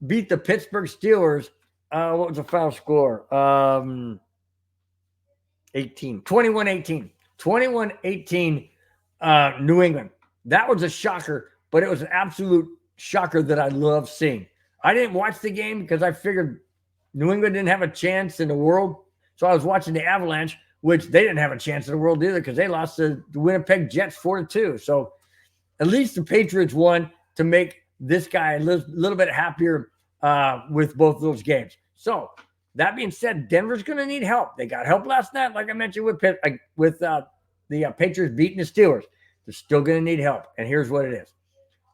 beat the Pittsburgh Steelers. What was the final score? 21-18. 21-18. New England. That was a shocker, but it was an absolute shocker that I love seeing. I didn't watch the game because I figured New England didn't have a chance in the world. So I was watching the Avalanche, which they didn't have a chance in the world either because they lost to the Winnipeg Jets 4-2. So at least the Patriots won to make this guy a little bit happier with both of those games. So that being said, Denver's going to need help. They got help last night, like I mentioned, with the Patriots beating the Steelers. They're still going to need help. And here's what it is.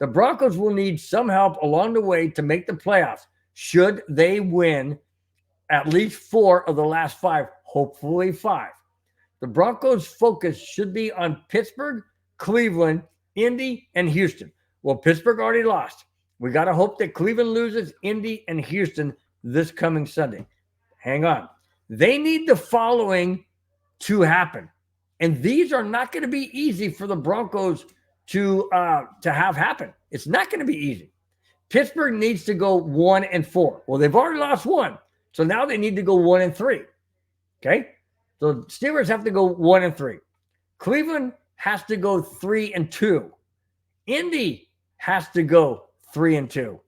The Broncos will need some help along the way to make the playoffs. Should they win at least 4 of the last 5, hopefully 5. The Broncos' focus should be on Pittsburgh, Cleveland, Indy, and Houston. Well, Pittsburgh already lost. We got to hope that Cleveland loses Indy and Houston this coming Sunday. Hang on. They need the following to happen. And these are not going to be easy for the Broncos to have happen. It's not going to be easy. Pittsburgh needs to go 1-4. Well, they've already lost 1. So now they need to go 1-3. Okay? So Steelers have to go 1-3. Cleveland has to go 3-2. Indy has to go 3-2.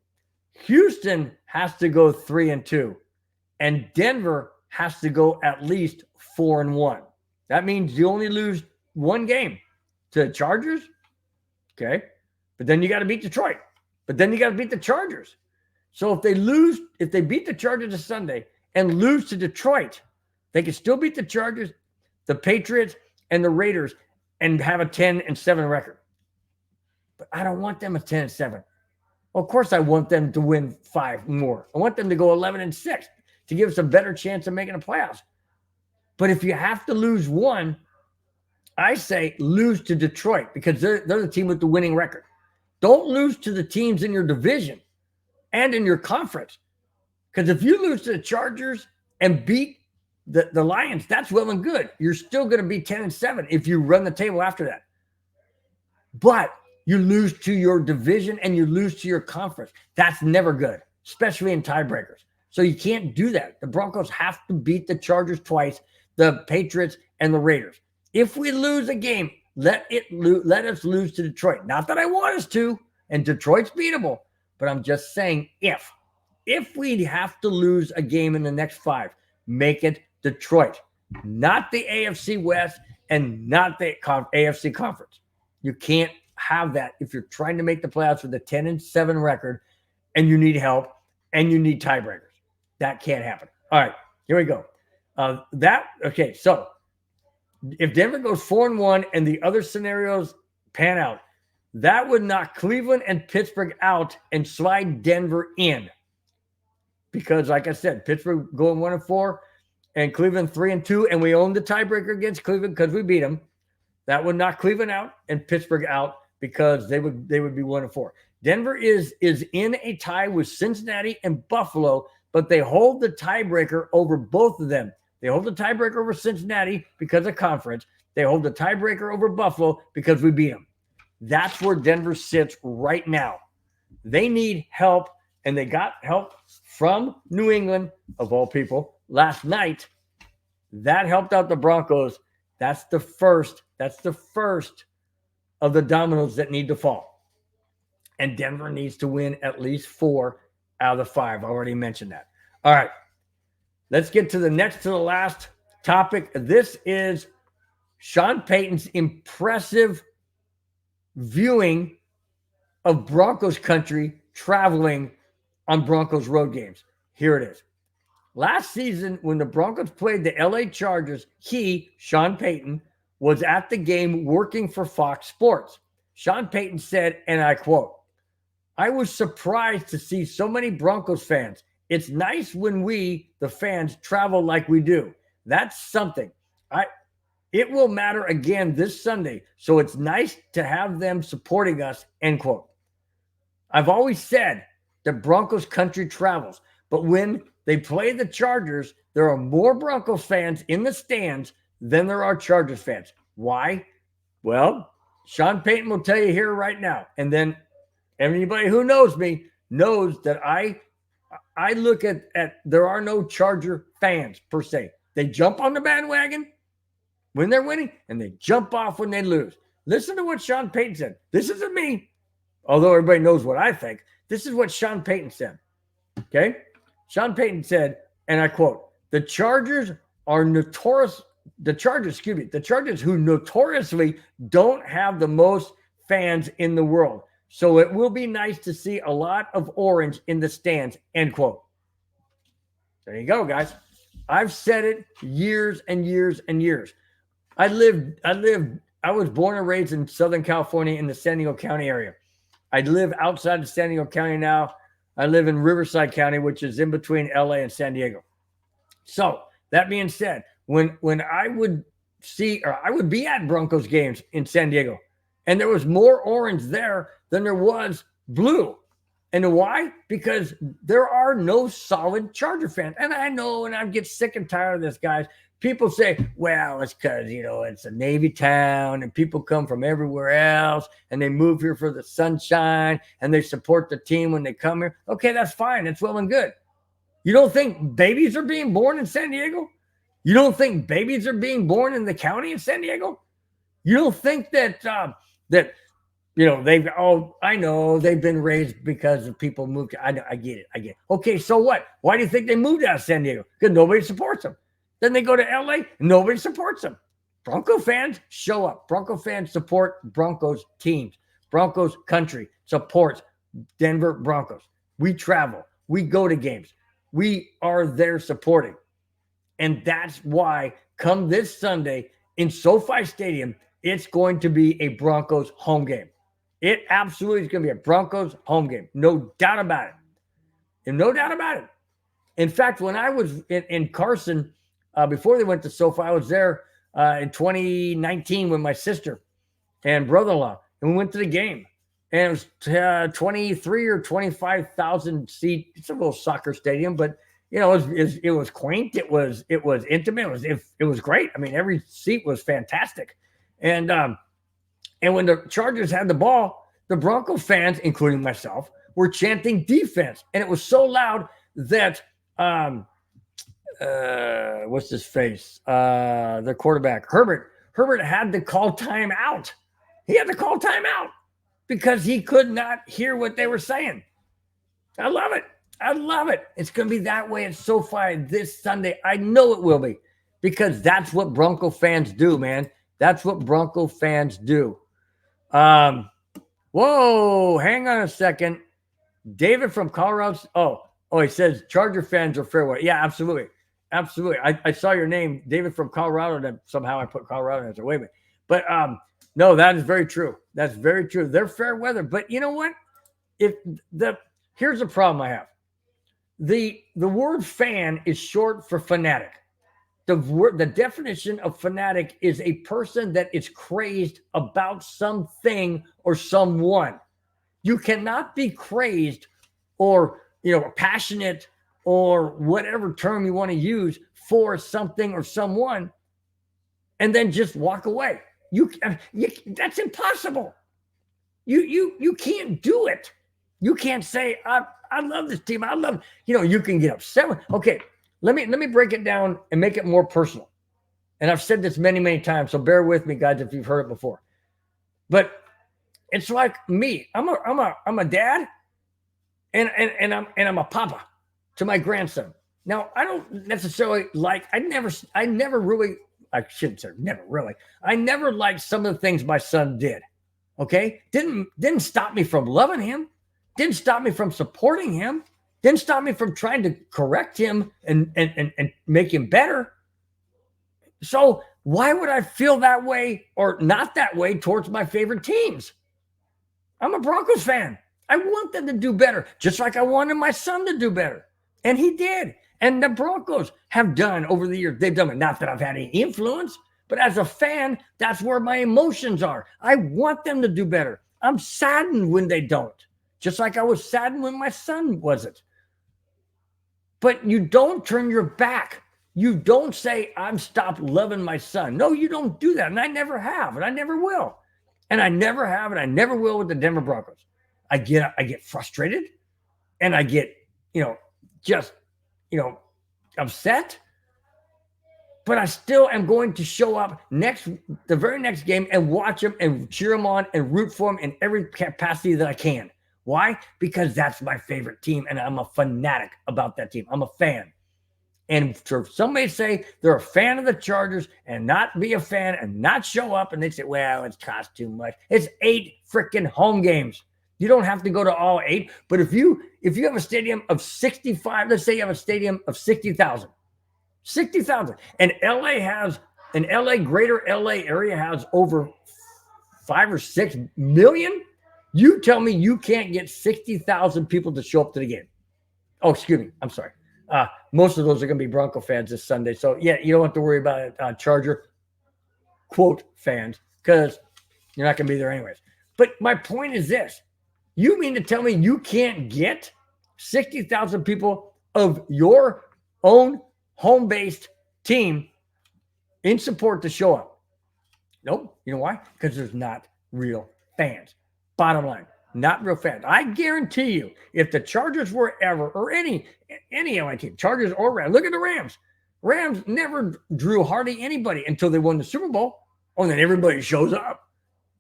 Houston has to go 3-2. And Denver has to go at least 4-1. That means you only lose 1 game to the Chargers. Okay. But then you got to beat Detroit. But then you got to beat the Chargers. So if they beat the Chargers this Sunday and lose to Detroit, they can still beat the Chargers, the Patriots, and the Raiders and have a 10-7 record. But I don't want them at 10-7. Well, of course, I want them to win 5 more. I want them to go 11-6 to give us a better chance of making the playoffs. But if you have to lose 1, I say lose to Detroit because they're the team with the winning record. Don't lose to the teams in your division and in your conference. Because if you lose to the Chargers and beat the Lions, that's well and good. You're still going to be 10-7 if you run the table after that. But you lose to your division and you lose to your conference. That's never good, especially in tiebreakers. So you can't do that. The Broncos have to beat the Chargers twice, the Patriots, and the Raiders. If we lose a game, let us lose to Detroit. Not that I want us to, and Detroit's beatable, but I'm just saying if we have to lose a game in the next 5, make it Detroit, not the AFC West and not the AFC Conference. You can't have that if you're trying to make the playoffs with a 10-7 record and you need help and you need tiebreakers. That can't happen. All right, here we go. Okay, so if Denver goes 4-1 and the other scenarios pan out, that would knock Cleveland and Pittsburgh out and slide Denver in. Because, like I said, Pittsburgh going 1-4 and Cleveland 3-2, and we own the tiebreaker against Cleveland because we beat them. That would knock Cleveland out and Pittsburgh out because they would be 1-4. Denver is in a tie with Cincinnati and Buffalo, but they hold the tiebreaker over both of them. They hold the tiebreaker over Cincinnati because of conference. They hold the tiebreaker over Buffalo because we beat them. That's where Denver sits right now. They need help, and they got help from New England, of all people, last night. That helped out the Broncos. That's the first of the dominoes that need to fall. And Denver needs to win at least 4 out of the 5. I already mentioned that. All right. Let's get to the last topic. This is Sean Payton's impressive viewing of Broncos country traveling on Broncos road games. Here it is. Last season, when the Broncos played the LA Chargers, Sean Payton, was at the game working for Fox Sports. Sean Payton said, and I quote, "I was surprised to see so many Broncos fans. It's nice when we, the fans, travel like we do. That's something. It will matter again this Sunday, so it's nice to have them supporting us," end quote. I've always said that Broncos country travels, but when they play the Chargers, there are more Broncos fans in the stands than there are Chargers fans. Why? Well, Sean Payton will tell you here right now. And then anybody who knows me knows that I look at there are no Charger fans per se. They jump on the bandwagon when they're winning, and they jump off when they lose. Listen to what Sean Payton said. This isn't me, although everybody knows what I think. This is what Sean Payton said. Okay? Sean Payton said, and I quote, the Chargers who notoriously don't have the most fans in the world. So it will be nice to see a lot of orange in the stands, end quote. There you go, guys. I've said it years and years and years. I was born and raised in Southern California in the San Diego County area. I live outside of San Diego County now. I live in Riverside County, which is in between LA and San Diego. So that being said, when I would be at Broncos games in San Diego, and there was more orange there than there was blue. And why? Because there are no solid Charger fans. And I know, and I get sick and tired of this, guys. People say, well, it's because, it's a Navy town and people come from everywhere else and they move here for the sunshine and they support the team when they come here. Okay, that's fine. That's well and good. You don't think babies are being born in San Diego? You don't think babies are being born in the county in San Diego? You don't think that I know they've been raised because of people moved. I get it. Okay, so what? Why do you think they moved out of San Diego? Because nobody supports them. Then they go to LA, nobody supports them. Bronco fans show up. Bronco fans support Broncos teams. Broncos country supports Denver Broncos. We travel. We go to games. We are there supporting. And that's why come this Sunday in SoFi Stadium, it's going to be a Broncos home game. It absolutely is going to be a Broncos home game. No doubt about it. And no doubt about it. In fact, when I was in Carson, before they went to SoFi, I was there in 2019 with my sister and brother-in-law, and we went to the game. And it was 23 or 25,000 seat. It's a little soccer stadium, but it was quaint. It was intimate. It was great. I mean, every seat was fantastic. And when the Chargers had the ball, the Bronco fans, including myself, were chanting defense, and it was so loud that what's his face? The quarterback, Herbert had to call timeout. He had to call timeout because he could not hear what they were saying. I love it. It's going to be that way at SoFi this Sunday. I know it will be because that's what Bronco fans do, man. That's what Bronco fans do. Whoa, hang on a second. David from Colorado. Oh, he says Charger fans are fair weather. Yeah, absolutely. Absolutely. I saw your name, David from Colorado, and somehow I put Colorado as a wait a minute. But no, that is very true. That's very true. They're fair weather. But you know what? Here's the problem I have. The word fan is short for fanatic. The definition of fanatic is a person that is crazed about something or someone. You cannot be crazed or passionate or whatever term you want to use for something or someone and then just walk away. That's impossible. You can't do it. You can't say I love this team. I love, you can get upset. Okay, let me break it down and make it more personal. And I've said this many, many times, so bear with me, guys, if you've heard it before. But it's like me. I'm a dad, and I'm a papa to my grandson. Now, I don't necessarily like. I never really. I shouldn't say never really. I never liked some of the things my son did. Okay, didn't stop me from loving him. Didn't stop me from supporting him. Didn't stop me from trying to correct him and make him better. So why would I feel that way or not that way towards my favorite teams? I'm a Broncos fan. I want them to do better, just like I wanted my son to do better. And he did. And the Broncos have done over the years. They've done it. Not that I've had any influence, but as a fan, that's where my emotions are. I want them to do better. I'm saddened when they don't, just like I was saddened when my son wasn't. But you don't turn your back. You don't say, I've stopped loving my son. No, you don't do that. And I never have, and I never will. And I never have, and I never will with the Denver Broncos. I get frustrated, and I get, upset. But I still am going to show up the very next game and watch them and cheer them on and root for them in every capacity that I can. Why? Because that's my favorite team, and I'm a fanatic about that team. I'm a fan. And for somebody to say they're a fan of the Chargers and not be a fan and not show up, and they say, well, it's cost too much. It's 8 freaking home games. You don't have to go to all 8. But if you have a stadium of 65, let's say you have a stadium of 60,000, and greater LA area has over 5 or 6 million, you tell me you can't get 60,000 people to show up to the game. Oh, excuse me. I'm sorry. Most of those are going to be Bronco fans this Sunday. So, yeah, you don't have to worry about it, Charger, quote, fans, because you're not going to be there anyways. But my point is this. You mean to tell me you can't get 60,000 people of your own home-based team in support to show up? Nope. You know why? Because there's not real fans. Bottom line. Not real fans. I guarantee you, if the Chargers were ever, or any LA team, Chargers or Rams, look at the Rams. Rams never drew hardly anybody until they won the Super Bowl. Oh, and then everybody shows up.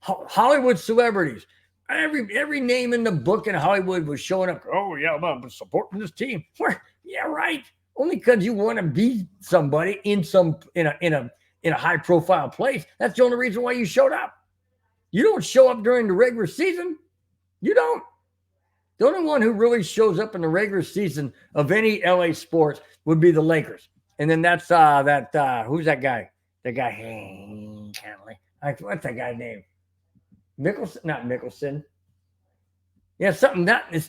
Hollywood celebrities. Every name in the book in Hollywood was showing up. Oh, yeah, I'm supporting this team. Yeah, right. Only because you want to be somebody in a high-profile place. That's the only reason why you showed up. You don't show up during the regular season. You don't. The only one who really shows up in the regular season of any LA sports would be the Lakers. And then that's who's that guy? The guy, what's that guy's name? Mickelson? Not Mickelson. Yeah, it's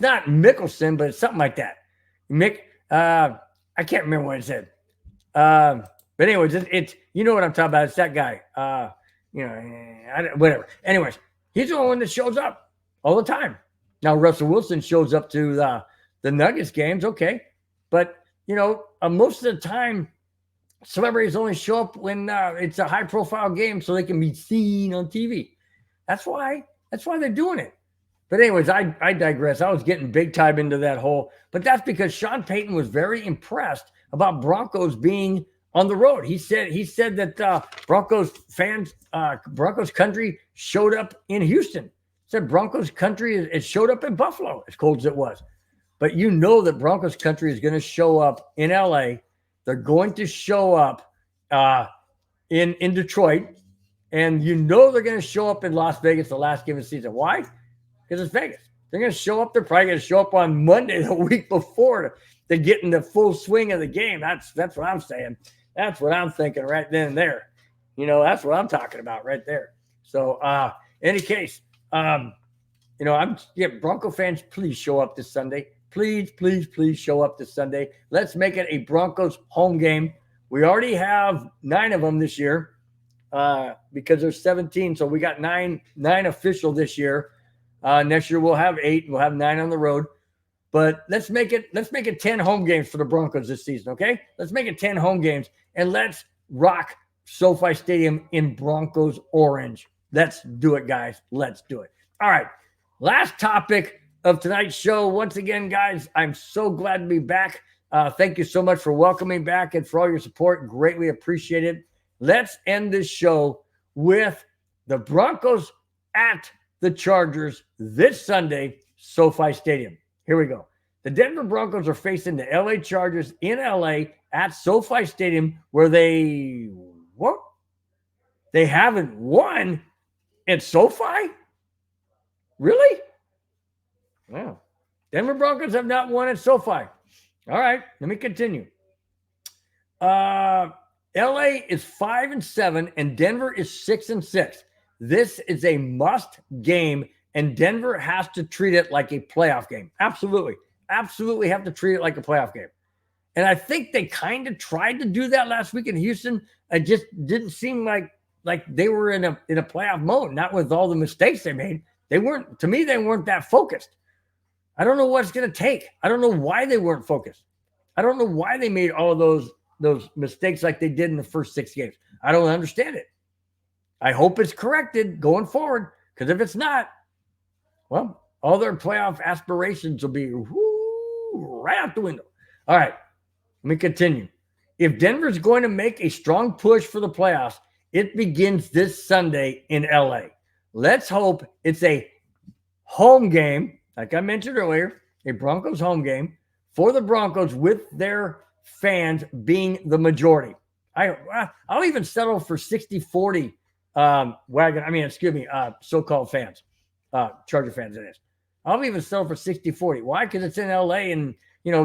not Mickelson, but it's something like that. I can't remember what it said. But anyways, it's you know what I'm talking about. It's that guy. Whatever. Anyways, he's the only one that shows up all the time. Now, Russell Wilson shows up to the Nuggets games, okay. But, most of the time, celebrities only show up when it's a high-profile game so they can be seen on TV. That's why they're doing it. But anyways, I digress. I was getting big time into that hole. But that's because Sean Payton was very impressed about Broncos being on the road. He said that Broncos fans, Broncos country showed up in Houston. Said Broncos country it showed up in Buffalo, as cold as it was. But you know that Broncos country is going to show up in LA. They're going to show up in Detroit. And you know they're going to show up in Las Vegas the last game of the season. Why? Because it's Vegas. They're going to show up. They're probably going to show up on Monday the week before to get in the full swing of the game. That's what I'm saying. That's what I'm thinking right then and there. That's what I'm talking about right there. So, in any case, Bronco fans, please show up this Sunday. Please, please, please show up this Sunday. Let's make it a Broncos home game. We already have 9 of them this year because there's 17. So we got nine official this year. Next year we'll have 8. We'll have 9 on the road. But let's make it 10 home games for the Broncos this season, okay? Let's make it 10 home games, and let's rock SoFi Stadium in Broncos orange. Let's do it, guys. Let's do it. All right. Last topic of tonight's show. Once again, guys, I'm so glad to be back. Thank you so much for welcoming back and for all your support. Greatly appreciate it. Let's end this show with the Broncos at the Chargers this Sunday, SoFi Stadium. Here we go. The Denver Broncos are facing the LA Chargers in LA at SoFi Stadium, where they haven't won at SoFi? Really? Wow. Denver Broncos have not won at SoFi. All right, let me continue. LA is 5-7 and Denver is 6-6. This is a must game, and Denver has to treat it like a playoff game. Absolutely. Absolutely have to treat it like a playoff game. And I think they kind of tried to do that last week in Houston. It just didn't seem like they were in a playoff mode, not with all the mistakes they made. They weren't that focused. I don't know what it's going to take. I don't know why they weren't focused. I don't know why they made all those mistakes like they did in the first 6 games. I don't understand it. I hope it's corrected going forward, because if it's not, well, all their playoff aspirations will be right out the window. All right, let me continue. If Denver's going to make a strong push for the playoffs, it begins this Sunday in LA. Let's hope it's a home game, like I mentioned earlier, a Broncos home game for the Broncos with their fans being the majority. I'll even settle for 60-40 so-called fans, Charger fans it is. I'll even settle for 60-40. Why? Because it's in LA, and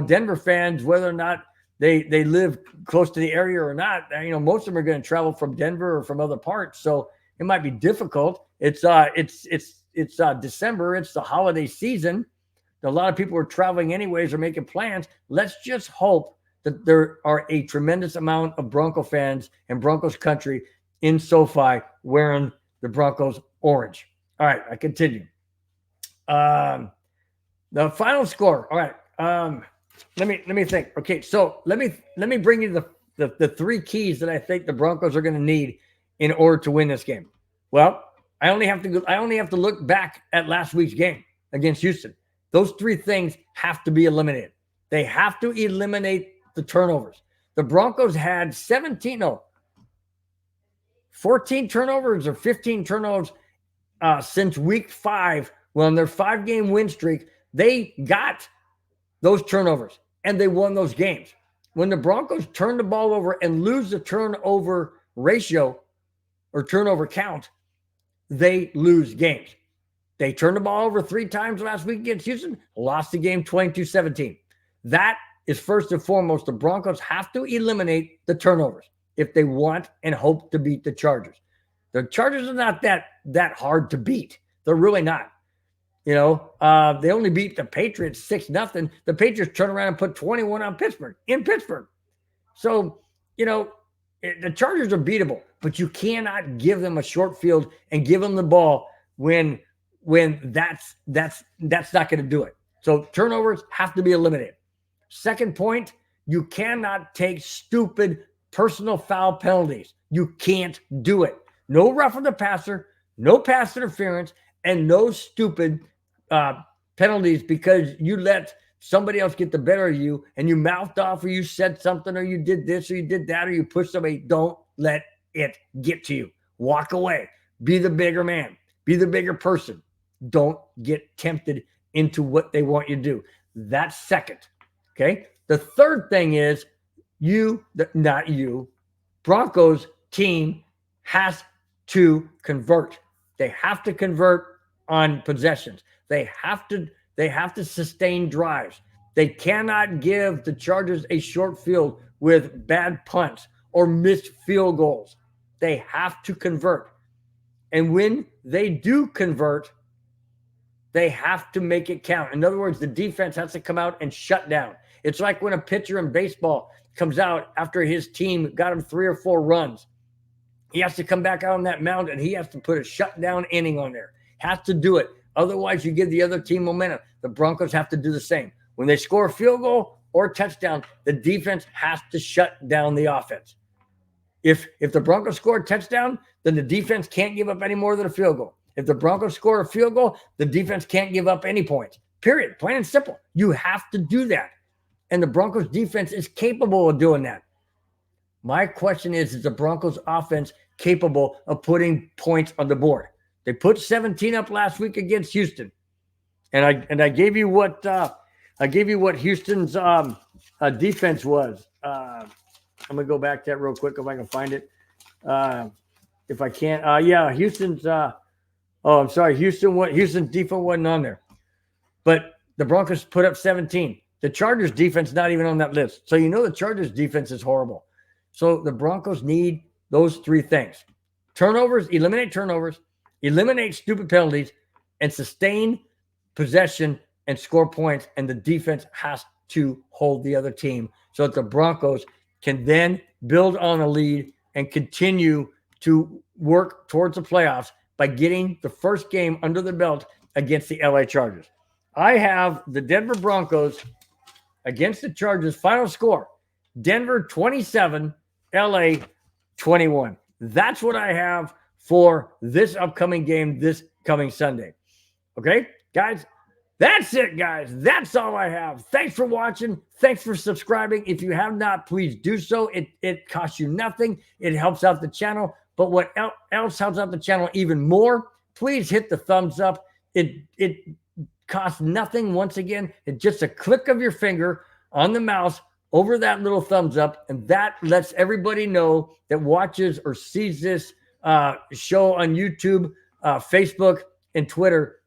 Denver fans, whether or not they live close to the area or not, most of them are going to travel from Denver or from other parts, so it might be difficult. It's December. It's the holiday season. A lot of people are traveling anyways or making plans. Let's just hope that there are a tremendous amount of Bronco fans and Broncos country in SoFi wearing the Broncos orange. All right, I continue. The final score. All right. Let me think. Okay, so let me bring you the 3 keys that I think the Broncos are going to need in order to win this game. Well, I only have to look back at last week's game against Houston. Those 3 things have to be eliminated. They have to eliminate the turnovers. The Broncos had 14 turnovers or 15 turnovers since week 5. Well, in their 5-game win streak, they got those turnovers and they won those games. When the Broncos turn the ball over and lose the turnover ratio or turnover count, they lose games. They turned the ball over 3 times last week against Houston, lost the game 22-17. That is first and foremost. The Broncos have to eliminate the turnovers if they want and hope to beat the Chargers. The Chargers are not that hard to beat. They're really not. They only beat the Patriots 6-0. The Patriots turn around and put 21 on Pittsburgh in Pittsburgh. So, the Chargers are beatable, but you cannot give them a short field and give them the ball when that's not going to do it. So turnovers have to be eliminated. Second point, you cannot take stupid personal foul penalties. You can't do it. No roughing the passer, no pass interference, and no stupid penalties because you let somebody else get the better of you and you mouthed off or you said something or you did this or you did that or you pushed somebody. Don't let it get to you. Walk away. Be the bigger man. Be the bigger person. Don't get tempted into what they want you to do. That's second. Okay. The third thing is Broncos team has to convert. They have to convert on possessions. They have to sustain drives. They cannot give the Chargers a short field with bad punts or missed field goals. They have to convert. And when they do convert, they have to make it count. In other words, the defense has to come out and shut down. It's like when a pitcher in baseball comes out after his team got him 3 or 4 runs. He has to come back out on that mound and he has to put a shutdown inning on there. Has to do it. Otherwise, you give the other team momentum. The Broncos have to do the same. When they score a field goal or a touchdown, the defense has to shut down the offense. If the Broncos score a touchdown, then the defense can't give up any more than a field goal. If the Broncos score a field goal, the defense can't give up any points. Period. Plain and simple. You have to do that. And the Broncos defense is capable of doing that. My question is the Broncos offense capable of putting points on the board? They put 17 up last week against Houston. And I gave you what Houston's defense was. I'm gonna go back to that real quick if I can find it. If I can't, Houston's. I'm sorry, Houston's defense wasn't on there, but the Broncos put up 17. The Chargers defense not even on that list, so you know the Chargers defense is horrible. So the Broncos need those 3 things: eliminate turnovers, eliminate stupid penalties, and sustain possession and score points. And the defense has to hold the other team so that the Broncos can then build on a lead and continue to work towards the playoffs by getting the first game under the belt against the LA Chargers. I have the Denver Broncos against the Chargers. Final score, Denver 27, LA 21. That's what I have for this upcoming game this coming Sunday. Okay, guys? That's it, guys. That's all I have. Thanks for watching. Thanks for subscribing. If you have not, please do so. It costs you nothing. It helps out the channel. But what else helps out the channel even more, please hit the thumbs up. It costs nothing. Once again, it's just a click of your finger on the mouse over that little thumbs up, and that lets everybody know that watches or sees this show on YouTube, Facebook, and Twitter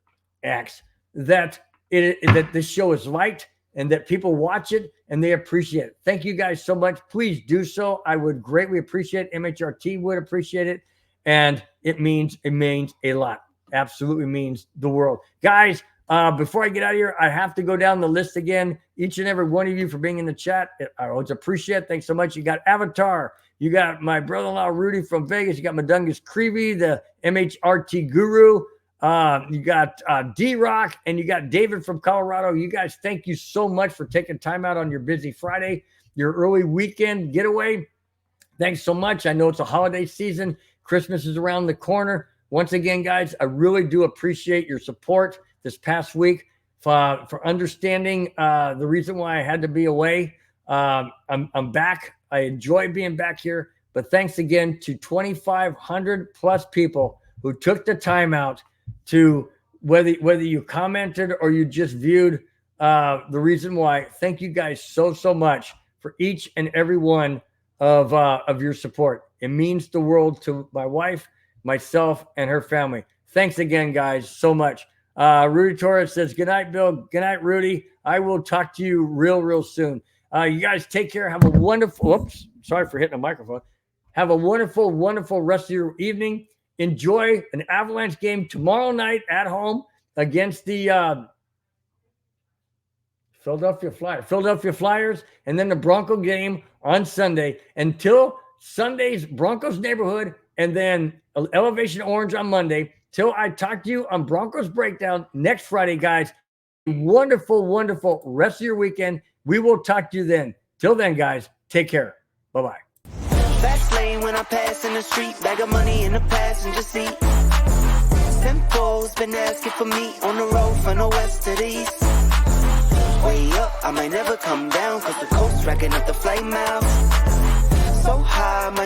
X that this show is liked and that people watch it and they appreciate it. Thank you guys so much. Please do so. I would greatly appreciate it. MHRT would appreciate it. And it means a lot. Absolutely means the world. Guys, before I get out of here, I have to go down the list again. Each and every one of you for being in the chat. I always appreciate it. Thanks so much. You got Avatar. You got my brother-in-law, Rudy from Vegas. You got Madungus Creevy, the MHRT guru. You got D-Rock, and you got David from Colorado. You guys, thank you so much for taking time out on your busy Friday, your early weekend getaway. Thanks so much. I know it's a holiday season. Christmas is around the corner. Once again, guys, I really do appreciate your support this past week for understanding the reason why I had to be away. I'm back. I enjoy being back here. But thanks again to 2,500 plus people who took the time out to whether you commented or you just viewed the reason why. Thank you guys so much for each and every one of your support. It means the world to my wife, myself, and her family. Thanks again, guys, so much. Rudy Torres says, good night, Bill. Good night, Rudy. I will talk to you real soon. You guys take care. Have a wonderful, sorry for hitting a microphone. Have a wonderful rest of your evening. Enjoy an Avalanche game tomorrow night at home against the Philadelphia Flyers, and then the Bronco game on Sunday until Sunday's Broncos neighborhood, and then Elevation Orange on Monday. Till I talk to you on Broncos Breakdown next Friday, guys. Wonderful rest of your weekend. We will talk to you then. Till then, guys, take care. Bye-bye. Fast lane when I pass in the street, bag of money in the passenger seat. Pimples been asking for me on the road from the west to the east. Way up, I might never come down, cause the coast racking up the flame out. So high,